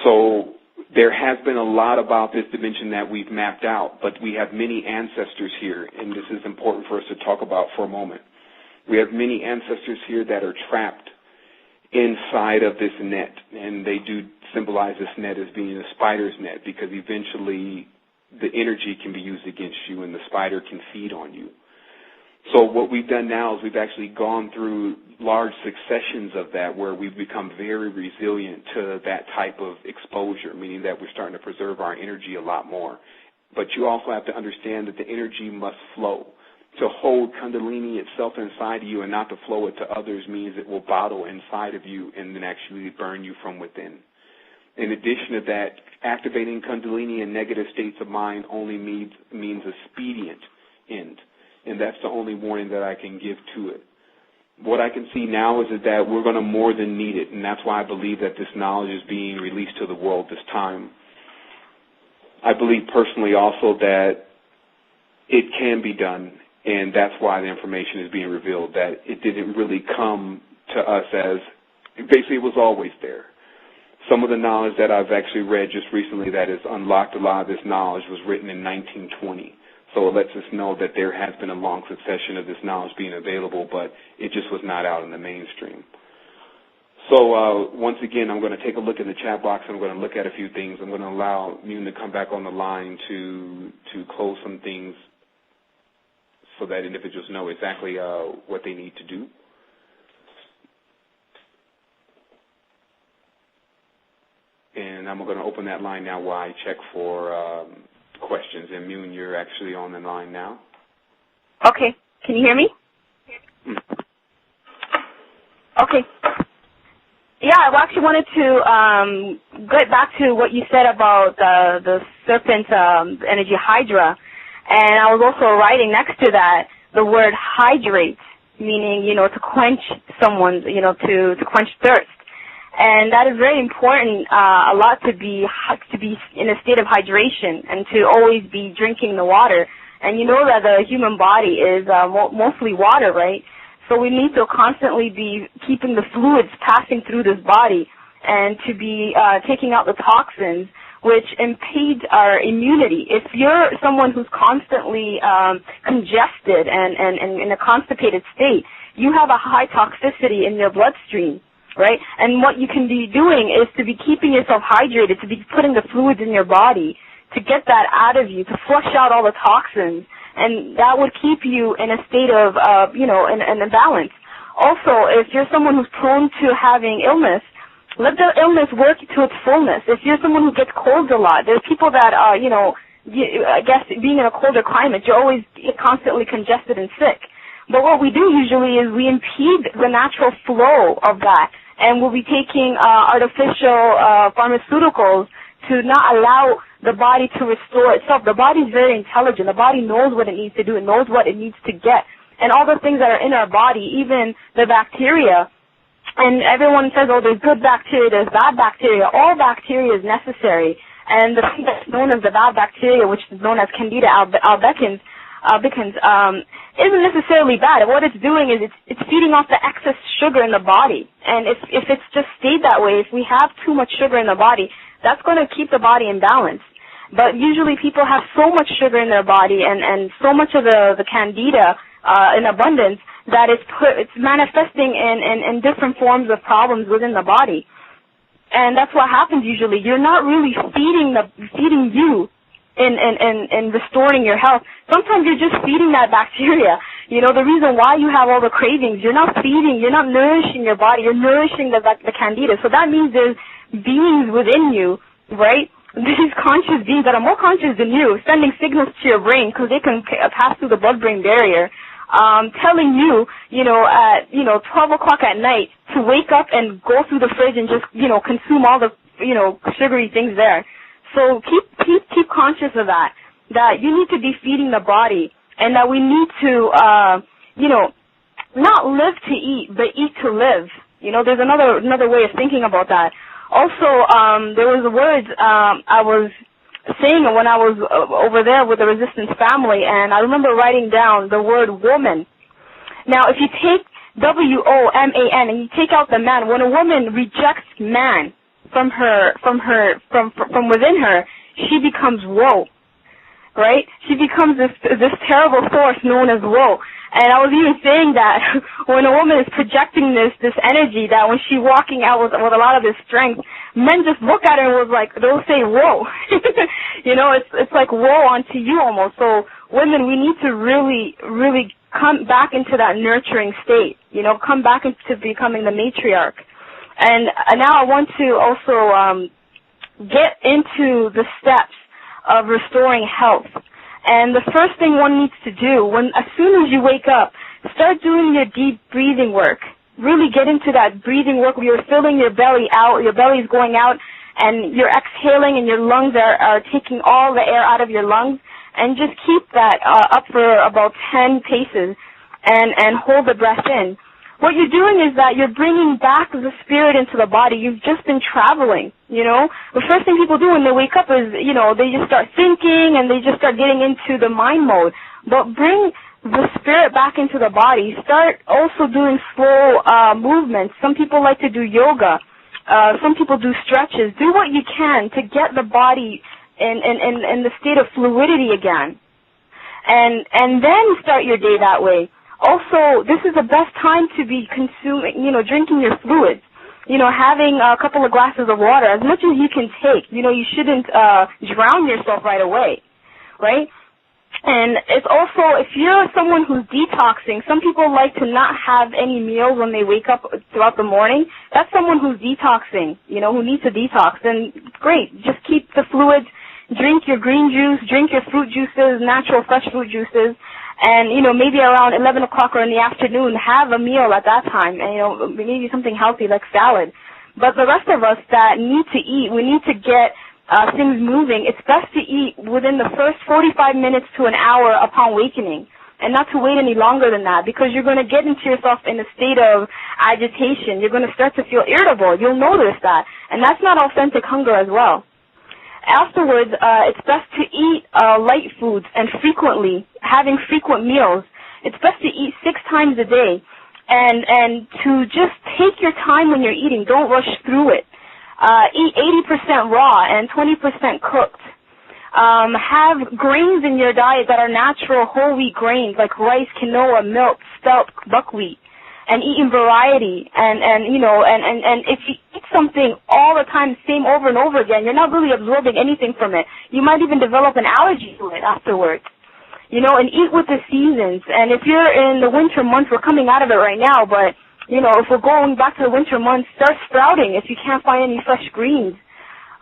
So there has been a lot about this dimension that we've mapped out, but we have many ancestors here, and this is important for us to talk about for a moment. We have many ancestors here that are trapped inside of this net, and they do symbolize this net as being a spider's net, because eventually the energy can be used against you and the spider can feed on you. So what we've done now is we've actually gone through large successions of that where we've become very resilient to that type of exposure, meaning that we're starting to preserve our energy a lot more. But you also have to understand that the energy must flow. To hold Kundalini itself inside of you and not to flow it to others means it will bottle inside of you and then actually burn you from within. In addition to that, activating Kundalini in negative states of mind only means a expedient end, and that's the only warning that I can give to it. What I can see now is that we're going to more than need it, and that's why I believe that this knowledge is being released to the world this time. I believe personally also that it can be done, and that's why the information is being revealed, that it didn't really come to us as, basically it was always there. Some of the knowledge that I've actually read just recently that has unlocked a lot of this knowledge was written in 1920. So it lets us know that there has been a long succession of this knowledge being available, but it just was not out in the mainstream. So once again, I'm going to take a look in the chat box. I'm going to look at a few things. I'm going to allow Mune to come back on the line to close some things so that individuals know exactly what they need to do. And I'm going to open that line now while I check for questions. And Mune, you're actually on the line now. Okay. Can you hear me? Okay. Yeah, I actually wanted to get back to what you said about the serpent energy hydra. And I was also writing next to that the word hydrate, meaning, to quench someone's, to quench thirst. And that is very important, a lot to be in a state of hydration and to always be drinking the water. And you know that the human body is mostly water, right? So we need to constantly be keeping the fluids passing through this body and to be taking out the toxins, which impedes our immunity. If you're someone who's constantly congested and in a constipated state, you have a high toxicity in your bloodstream, right? And what you can be doing is to be keeping yourself hydrated, to be putting the fluids in your body, to get that out of you, to flush out all the toxins, and that would keep you in a state of, in a balance. Also, if you're someone who's prone to having illness, let the illness work to its fullness. If you're someone who gets colds a lot, there's people that, I guess being in a colder climate, you're always constantly congested and sick. But what we do usually is we impede the natural flow of that, and we'll be taking artificial pharmaceuticals to not allow the body to restore itself. The body's very intelligent. The body knows what it needs to do. It knows what it needs to get. And all the things that are in our body, even the bacteria, and everyone says, oh, there's good bacteria, there's bad bacteria. All bacteria is necessary. And the thing that's known as the bad bacteria, which is known as Candida albicans, isn't necessarily bad. What it's doing is it's feeding off the excess sugar in the body. And if it's just stayed that way, if we have too much sugar in the body, that's going to keep the body in balance. But usually people have so much sugar in their body and so much of the Candida in abundance that it's manifesting in different forms of problems within the body. And that's what happens usually. You're not really feeding you in restoring your health. Sometimes you're just feeding that bacteria. The reason why you have all the cravings, you're not nourishing your body, you're nourishing the Candida. So that means there's beings within you, right? These conscious beings that are more conscious than you, sending signals to your brain because they can pass through the blood-brain barrier, telling you, at 12 o'clock at night to wake up and go through the fridge and just, consume all the, sugary things there. So keep conscious of that you need to be feeding the body, and that we need to, not live to eat, but eat to live. There's another way of thinking about that. Also, there was words I was saying when I was over there with the Resistance family, and I remember writing down the word woman. Now, if you take WOMAN and you take out the man, when a woman rejects man from within her, she becomes woe, right? She becomes this terrible force known as woe. And I was even saying that when a woman is projecting this energy, that when she's walking out with a lot of this strength, men just look at her and they'll say, whoa. It's like woe onto you almost. So women, we need to really, really come back into that nurturing state, come back into becoming the matriarch. And now I want to also get into the steps of restoring health. And the first thing one needs to do, as soon as you wake up, start doing your deep breathing work. Really get into that breathing work where you're filling your belly out, your belly's going out, and you're exhaling, and your lungs are taking all the air out of your lungs. And just keep that up for about 10 paces and hold the breath in. What you're doing is that you're bringing back the spirit into the body. You've just been traveling, The first thing people do when they wake up is, they just start thinking and they just start getting into the mind mode. But bring the spirit back into the body. Start also doing slow movements. Some people like to do yoga. Some people do stretches. Do what you can to get the body in the state of fluidity again. And then start your day that way. Also, this is the best time to be consuming, drinking your fluids. Having a couple of glasses of water, as much as you can take. You shouldn't drown yourself right away, right? And it's also, if you're someone who's detoxing, some people like to not have any meals when they wake up throughout the morning. That's someone who's detoxing, who needs to detox. And great, just keep the fluids, drink your green juice, drink your fruit juices, natural fresh fruit juices, and, maybe around 11 o'clock or in the afternoon, have a meal at that time, and, maybe something healthy like salad. But the rest of us that need to eat, we need to get things moving. It's best to eat within the first 45 minutes to an hour upon awakening, and not to wait any longer than that, because you're going to get into yourself in a state of agitation. You're going to start to feel irritable. You'll notice that, and that's not authentic hunger as well. Afterwards, it's best to eat light foods and frequently, having frequent meals. It's best to eat 6 times a day, and to just take your time when you're eating. Don't rush through it. Eat 80% raw and 20% cooked. Have grains in your diet that are natural whole wheat grains like rice, quinoa, milk, spelt, buckwheat, and eat in variety. And if you eat something all the time, same over and over again, you're not really absorbing anything from it. You might even develop an allergy to it afterwards. And eat with the seasons. And if you're in the winter months, we're coming out of it right now, but if we're going back to the winter months, start sprouting if you can't find any fresh greens.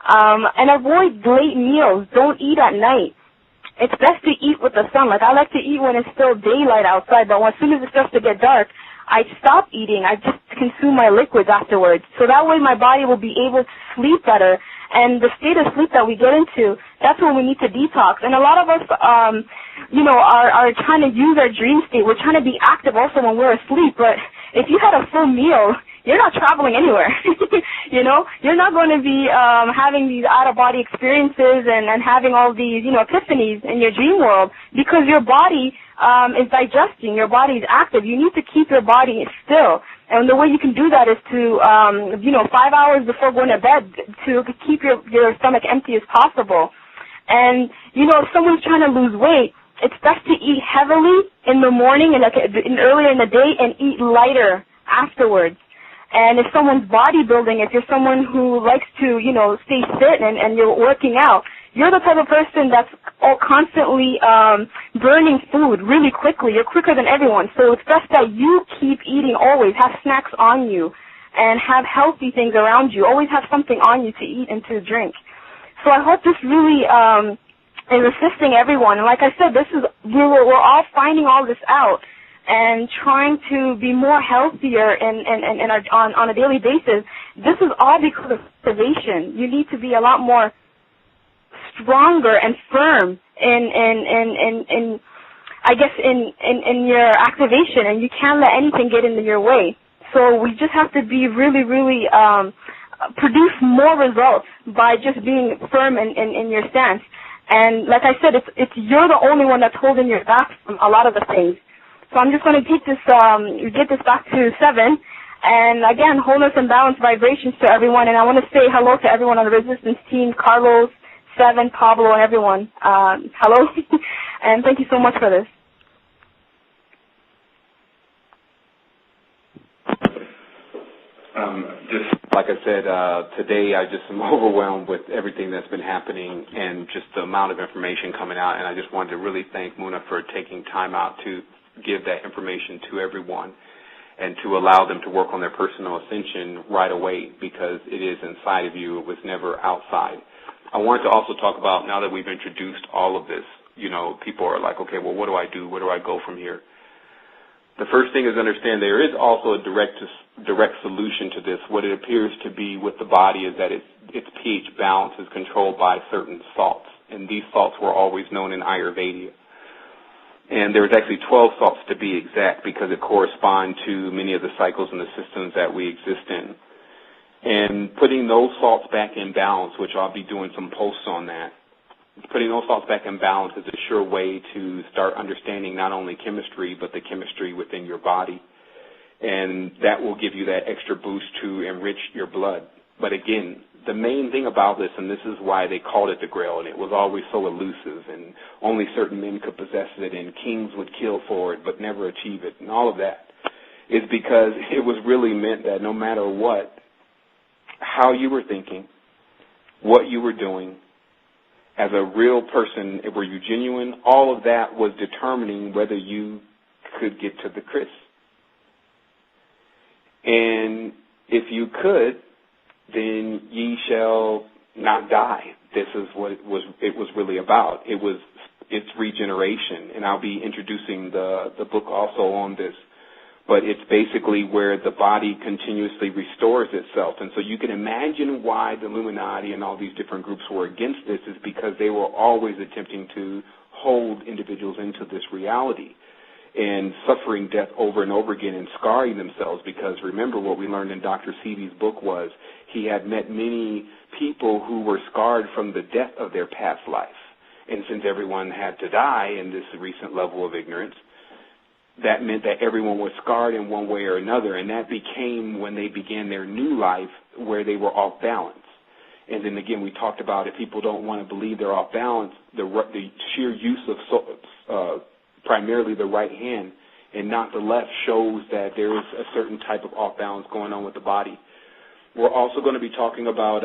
And avoid late meals. Don't eat at night. It's best to eat with the sun. Like, I like to eat when it's still daylight outside, but as soon as it starts to get dark, I stop eating. I just consume my liquids afterwards. So that way my body will be able to sleep better. And the state of sleep that we get into, that's when we need to detox. And a lot of us, are trying to use our dream state. We're trying to be active also when we're asleep, but if you had a full meal, you're not traveling anywhere. You're not going to be having these out-of-body experiences and having all these, epiphanies in your dream world, because your body is digesting. Your body is active. You need to keep your body still. And the way you can do that is to, 5 hours before going to bed, to keep your stomach empty as possible. And, if someone's trying to lose weight, it's best to eat heavily in the morning and earlier in the day, and eat lighter afterwards. And if someone's bodybuilding, if you're someone who likes to, stay fit and you're working out, you're the type of person that's constantly burning food really quickly. You're quicker than everyone. So it's best that you keep eating always. Have snacks on you and have healthy things around you. Always have something on you to eat and to drink. So I hope this really is assisting everyone. And like I said, we're all finding all this out and trying to be more healthier on a daily basis. This is all because of activation. You need to be a lot more stronger and firm in your activation, and you can't let anything get in your way. So we just have to be really, really produce more results by just being firm in your stance. And like I said, it's you're the only one that's holding your back from a lot of the things. So I'm just going to take this, get this back to 7. And again, wholeness and balance vibrations to everyone. And I want to say hello to everyone on the Resistance team, Carlos, 7, Pablo, and everyone. Hello. And thank you so much for this. Just like I said, today I just am overwhelmed with everything that's been happening and just the amount of information coming out. And I just wanted to really thank Muna for taking time out to give that information to everyone and to allow them to work on their personal ascension right away, because it is inside of you. It was never outside. I wanted to also talk about, now that we've introduced all of this, people are like, okay, well, what do I do? Where do I go from here? The first thing is understand there is also a direct solution to this. What it appears to be with the body is that its pH balance is controlled by certain salts, and these salts were always known in Ayurveda. And there's actually 12 salts to be exact, because it corresponds to many of the cycles and the systems that we exist in. And putting those salts back in balance, which I'll be doing some posts on that, putting those salts back in balance is a sure way to start understanding not only chemistry, but the chemistry within your body. And that will give you that extra boost to enrich your blood. But again, the main thing about this, and this is why they called it the Grail, and it was always so elusive, and only certain men could possess it, and kings would kill for it but never achieve it, and all of that, is because it was really meant that no matter what, how you were thinking, what you were doing, as a real person, were you genuine, all of that was determining whether you could get to the Chris. And if you could, then ye shall not die. This is what it was really about. It's regeneration, and I'll be introducing the book also on this. But it's basically where the body continuously restores itself. And so you can imagine why the Illuminati and all these different groups were against this, is because they were always attempting to hold individuals into this reality and suffering death over and over again and scarring themselves. Because remember, what we learned in Dr. Seavey's book was he had met many people who were scarred from the death of their past life. And since everyone had to die in this recent level of ignorance, that meant that everyone was scarred in one way or another, and that became when they began their new life where they were off balance. And then again, we talked about if people don't want to believe they're off balance, the sheer use of primarily the right hand and not the left shows that there is a certain type of off balance going on with the body. We're also going to be talking about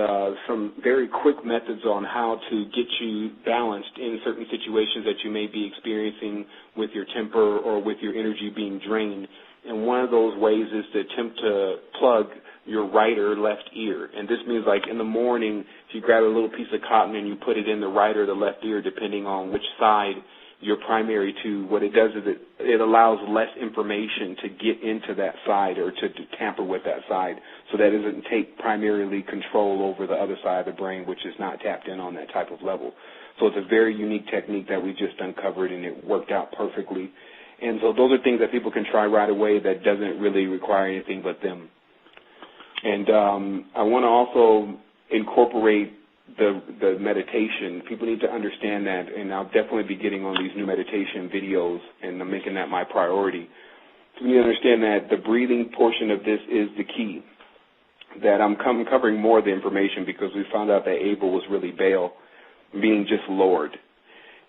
some very quick methods on how to get you balanced in certain situations that you may be experiencing with your temper or with your energy being drained. And one of those ways is to attempt to plug your right or left ear. And this means, like in the morning, if you grab a little piece of cotton and you put it in the right or the left ear, depending on which side you're primary to, what it does is it allows less information to get into that side or to tamper with that side, so that it doesn't take primarily control over the other side of the brain, which is not tapped in on that type of level. So it's a very unique technique that we just uncovered, and it worked out perfectly. And so those are things that people can try right away that doesn't really require anything but them. And I want to also incorporate the meditation. People need to understand that, and I'll definitely be getting on these new meditation videos, and I'm making that my priority. So we need to understand that the breathing portion of this is the key, that I'm covering more of the information because we found out that Abel was really Baal, being just Lord,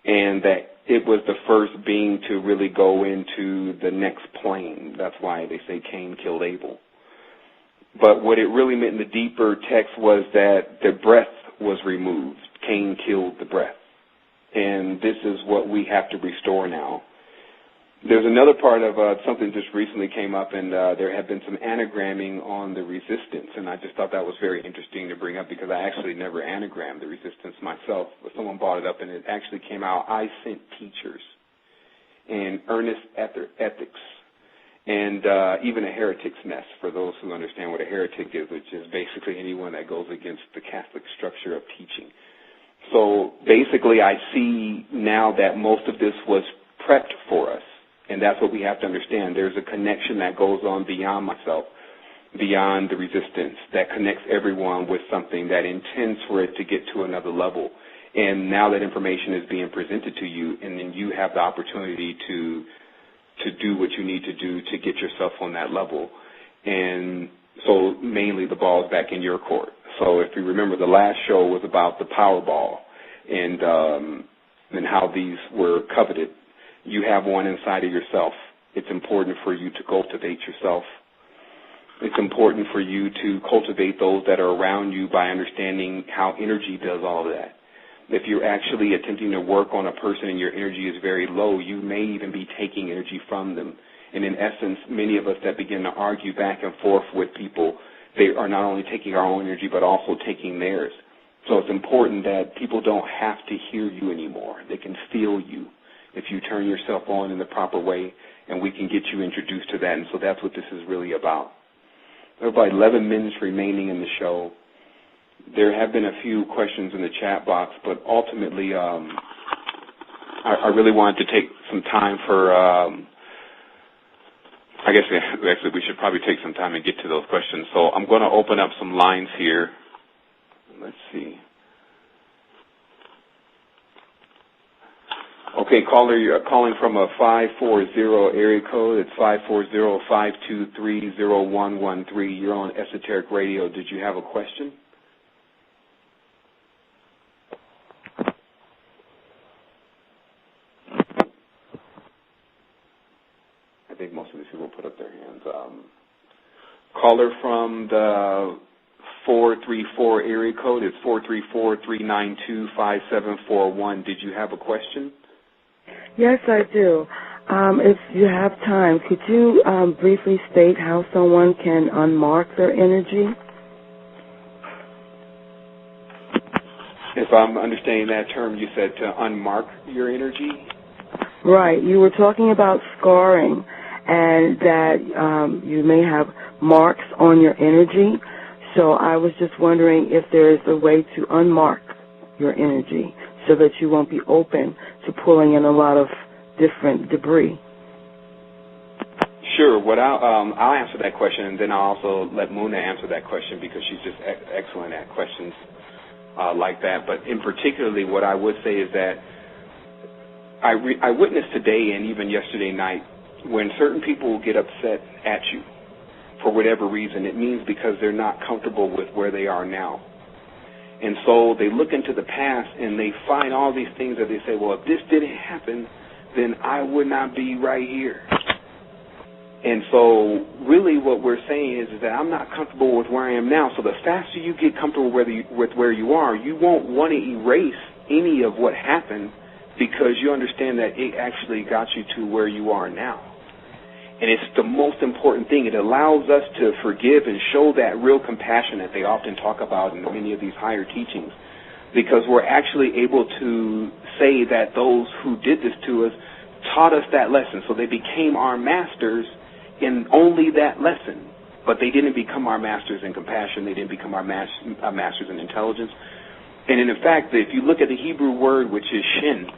and that it was the first being to really go into the next plane. That's why they say Cain killed Abel. But what it really meant in the deeper text was that the breath was removed. Cain killed the breath. And this is what we have to restore now. There's another part of something just recently came up, and there had been some anagramming on the resistance, and I just thought that was very interesting to bring up because I actually never anagrammed the resistance myself, but someone brought it up, and it actually came out, I sent teachers and earnest ethics, and even a heretic's mess, for those who understand what a heretic is, which is basically anyone that goes against the Catholic structure of teaching. So basically I see now that most of this was prepped for us, and that's what we have to understand. There's a connection that goes on beyond myself, beyond the resistance, that connects everyone with something that intends for it to get to another level. And now that information is being presented to you, and then you have the opportunity to do what you need to do to get yourself on that level. And so mainly the ball is back in your court. So if you remember, the last show was about the Powerball and how these were coveted. You have one inside of yourself. It's important for you to cultivate yourself. It's important for you to cultivate those that are around you by understanding how energy does all of that. If you're actually attempting to work on a person and your energy is very low, you may even be taking energy from them. And in essence, many of us that begin to argue back and forth with people, they are not only taking our own energy but also taking theirs. So it's important that people don't have to hear you anymore. They can feel you if you turn yourself on in the proper way, and we can get you introduced to that. And so that's what this is really about. There are about 11 minutes remaining in the show. There have been a few questions in the chat box, but ultimately I really wanted to take some time for, I guess actually we should probably take some time and get to those questions. So I'm going to open up some lines here. Let's see. Okay, caller, you're calling from a 540 area code. It's 540-523-0113. You're on Esoteric Radio. Did you have a question? I think most of these people put up their hands. Caller from the 434 area code. It's 434-392-5741. Did you have a question? Yes, I do. If you have time, could you briefly state how someone can unmark their energy? If I'm understanding that term, you said to unmark your energy? Right. You were talking about scarring and that you may have marks on your energy. So I was just wondering if there is a way to unmark your energy so that you won't be open to pulling in a lot of different debris. Sure. What I'll answer that question, and then I'll also let Muna answer that question because she's just excellent at questions like that. But in particularly, what I would say is that I witnessed today and even yesterday night when certain people get upset at you for whatever reason, it means because they're not comfortable with where they are now. And so they look into the past and they find all these things that they say, well, if this didn't happen, then I would not be right here. And so really what we're saying is that I'm not comfortable with where I am now. So the faster you get comfortable with where you are, you won't want to erase any of what happened because you understand that it actually got you to where you are now. And it's the most important thing. It allows us to forgive and show that real compassion that they often talk about in many of these higher teachings, because we're actually able to say that those who did this to us taught us that lesson. So they became our masters in only that lesson, but they didn't become our masters in compassion. They didn't become our masters in intelligence. And in fact, if you look at the Hebrew word, which is shin,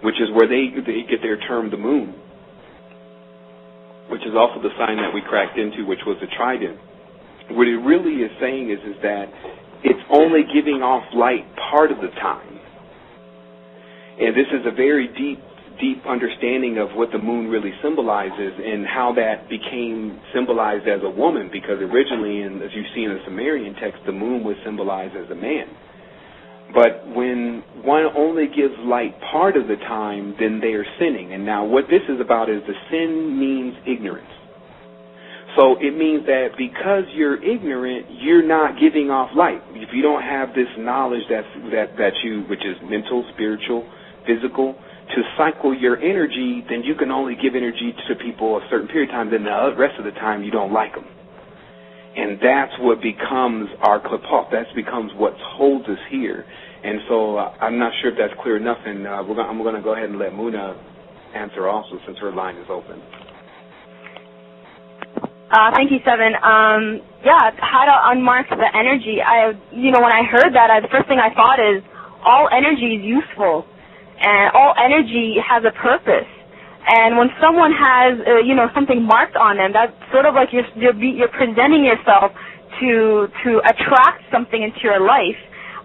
which is where they get their term the moon, which is also the sign that we cracked into, which was the trident. What it really is saying is that it's only giving off light part of the time. And this is a very deep understanding of what the moon really symbolizes and how that became symbolized as a woman, because originally, as you see in the Sumerian text, the moon was symbolized as a man. But when one only gives light part of the time, then they are sinning. And now what this is about is the sin means ignorance. So it means that because you're ignorant, you're not giving off light. If you don't have this knowledge that you, which is mental, spiritual, physical, to cycle your energy, then you can only give energy to people a certain period of time. Then the rest of the time you don't like them. And that's what becomes our klipot. That becomes what holds us here. And so I'm not sure if that's clear enough, and I'm going to go ahead and let Muna answer also, since her line is open. Thank you, Seven. Yeah, how to unmark the energy. When I heard that, the first thing I thought is all energy is useful, and all energy has a purpose. And when someone has, something marked on them, that's sort of like you're presenting yourself to attract something into your life.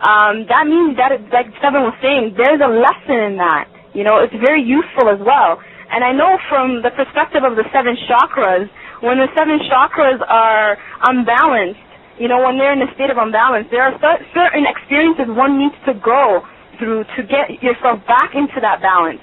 That means that, like Seven was saying, there's a lesson in that. It's very useful as well. And I know from the perspective of the 7 chakras, when the 7 chakras are unbalanced, when they're in a state of unbalance, there are certain experiences one needs to go through to get yourself back into that balance.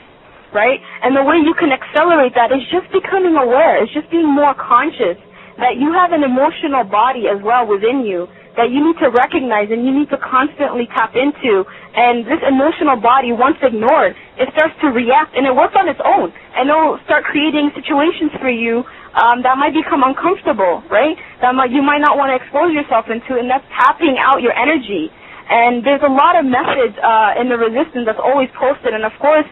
Right? And the way you can accelerate that is just becoming aware. It's just being more conscious that you have an emotional body as well within you that you need to recognize and you need to constantly tap into. And this emotional body, once ignored, it starts to react, and it works on its own. And it'll start creating situations for you that might become uncomfortable, right? You might not want to expose yourself into, and that's tapping out your energy. And there's a lot of methods in the resistance that's always posted. And, of course,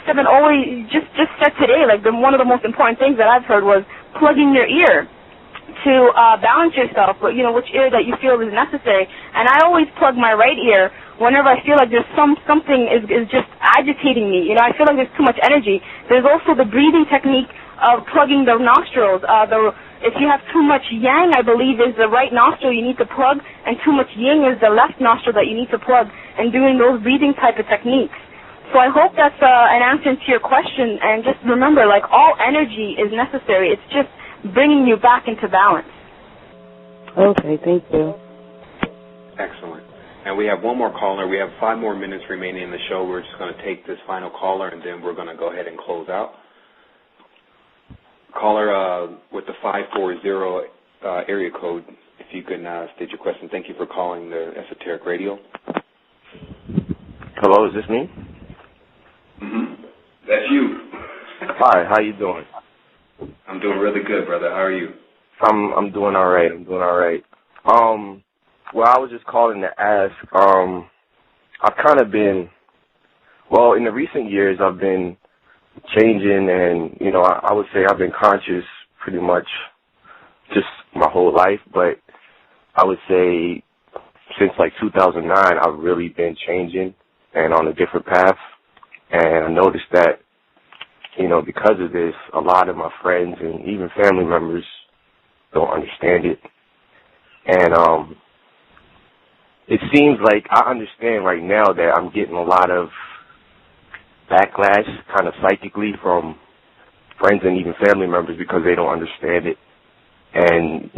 Seven always just said today, like one of the most important things that I've heard was plugging your ear to balance yourself, but which ear that you feel is necessary. And I always plug my right ear whenever I feel like there's something is just agitating me. I feel like there's too much energy. There's also the breathing technique of plugging the nostrils. If you have too much yang, I believe, is the right nostril you need to plug, and too much yin is the left nostril that you need to plug, and doing those breathing type of techniques. So I hope that's an answer to your question. And just remember, like, all energy is necessary. It's just bringing you back into balance. Okay, thank you. Excellent. And we have one more caller. We have 5 more minutes remaining in the show. We're just going to take this final caller, and then we're going to go ahead and close out. Caller with the 540 area code, if you can state your question. Thank you for calling the Esoteric Radio. Hello, is this me? Mm-hmm. That's you. Hi, how you doing? I'm doing really good, brother. How are you? I'm doing all right. Well, I was just calling to ask. I've kind of been, in the recent years, I've been changing, and I would say I've been conscious pretty much just my whole life. But I would say since like 2009, I've really been changing and on a different path. And I noticed that, because of this, a lot of my friends and even family members don't understand it. And it seems like I understand right now that I'm getting a lot of backlash kind of psychically from friends and even family members because they don't understand it. And,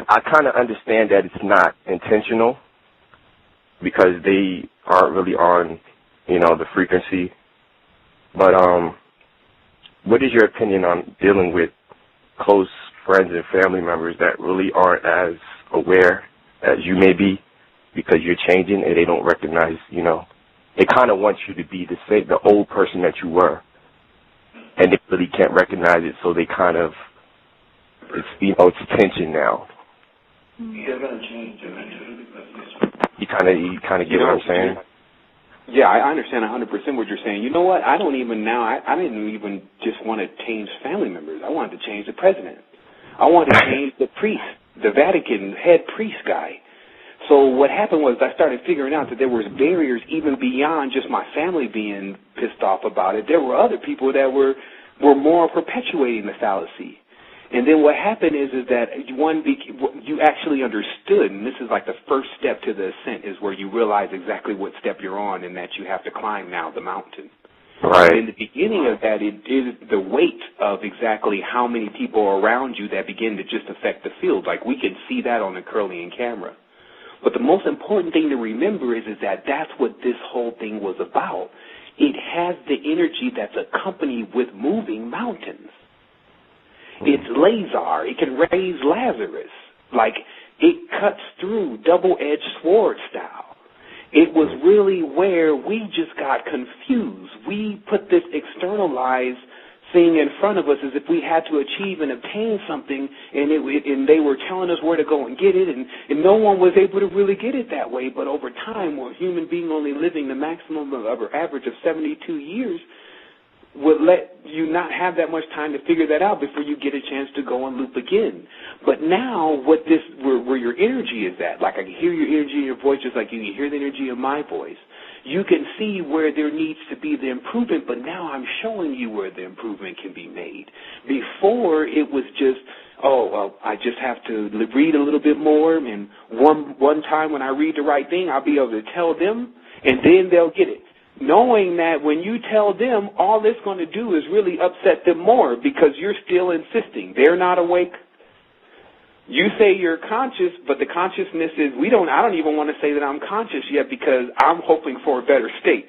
I kind of understand that it's not intentional, because they aren't really on, the frequency. But what is your opinion on dealing with close friends and family members that really aren't as aware as you may be, because you're changing and they don't recognize, they kind of want you to be the old person that you were, and they really can't recognize it, so they kind of, it's tension now. You're going to change eventually. You kind of get what I'm saying? Yeah, I understand 100% what you're saying. You know what? I don't even now. I didn't even just want to change family members. I wanted to change the president. I wanted to change the priest, the Vatican head priest guy. So what happened was I started figuring out that there was barriers even beyond just my family being pissed off about it. There were other people that were more perpetuating the fallacy. And then what happened is that you actually understood, and this is like the first step to the ascent, is where you realize exactly what step you're on and that you have to climb now the mountain. Right. And in the beginning of that, it is the weight of exactly how many people are around you that begin to just affect the field. Like, we can see that on the Curlian camera. But the most important thing to remember is that that's what this whole thing was about. It has the energy that's accompanied with moving mountains. It's Lazar. It can raise Lazarus. Like, it cuts through double-edged sword style. It was really where we just got confused. We put this externalized thing in front of us as if we had to achieve and obtain something, and they were telling us where to go and get it, and no one was able to really get it that way. But over time, a human being only living the maximum of average of 72 years would let you not have that much time to figure that out before you get a chance to go and loop again. But now, where your energy is at, like I can hear your energy in your voice just like you can hear the energy in my voice. You can see where there needs to be the improvement, but now I'm showing you where the improvement can be made. Before, it was just, I just have to read a little bit more, and one time when I read the right thing, I'll be able to tell them, and then they'll get it. Knowing that when you tell them, all it's going to do is really upset them more because you're still insisting. They're not awake. You say you're conscious, but the consciousness is, I don't even want to say that I'm conscious yet because I'm hoping for a better state.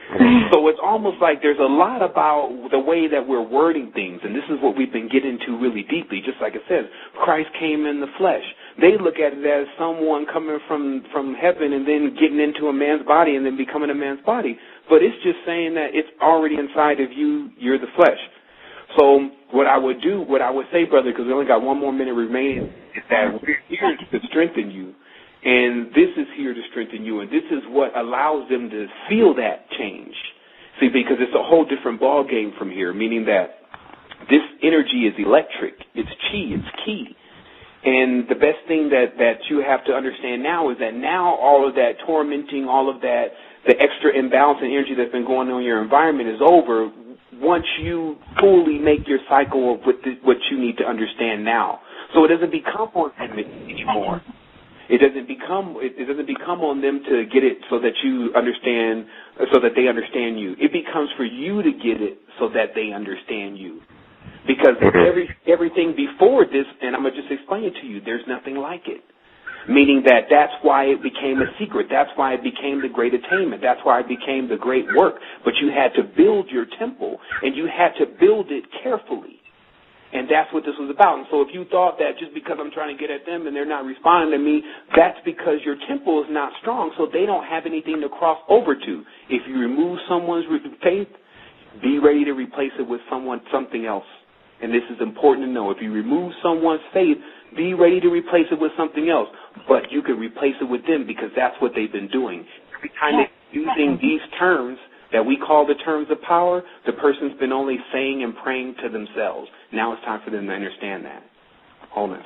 So it's almost like there's a lot about the way that we're wording things, and this is what we've been getting into really deeply. Just like it says, Christ came in the flesh. They look at it as someone coming from heaven and then getting into a man's body and then becoming a man's body. But it's just saying that it's already inside of you. You're the flesh. So what I would say, brother, because we only got one more minute remaining, is that we're here to strengthen you. And this is here to strengthen you, and this is what allows them to feel that change. See, because it's a whole different ball game from here, meaning that this energy is electric. It's chi. It's key. And the best thing that you have to understand now is that now all of that tormenting, all of that, the extra imbalance in energy that's been going on in your environment is over once you fully make your cycle of what you need to understand now. So it doesn't become on them anymore. It doesn't become on them to get it so that you understand, so that they understand you. It becomes for you to get it so that they understand you. Because everything before this, and I'm going to just explain it to you, there's nothing like it. Meaning that's why it became a secret. That's why it became the great attainment. That's why it became the great work. But you had to build your temple, and you had to build it carefully. And that's what this was about. And so if you thought that just because I'm trying to get at them and they're not responding to me, that's because your temple is not strong, so they don't have anything to cross over to. If you remove someone's faith, be ready to replace it with something else. And this is important to know. If you remove someone's faith, be ready to replace it with something else. But you can replace it with them because that's what they've been doing. Every time they're using these terms that we call the terms of power, the person's been only saying and praying to themselves. Now it's time for them to understand that. Wholeness.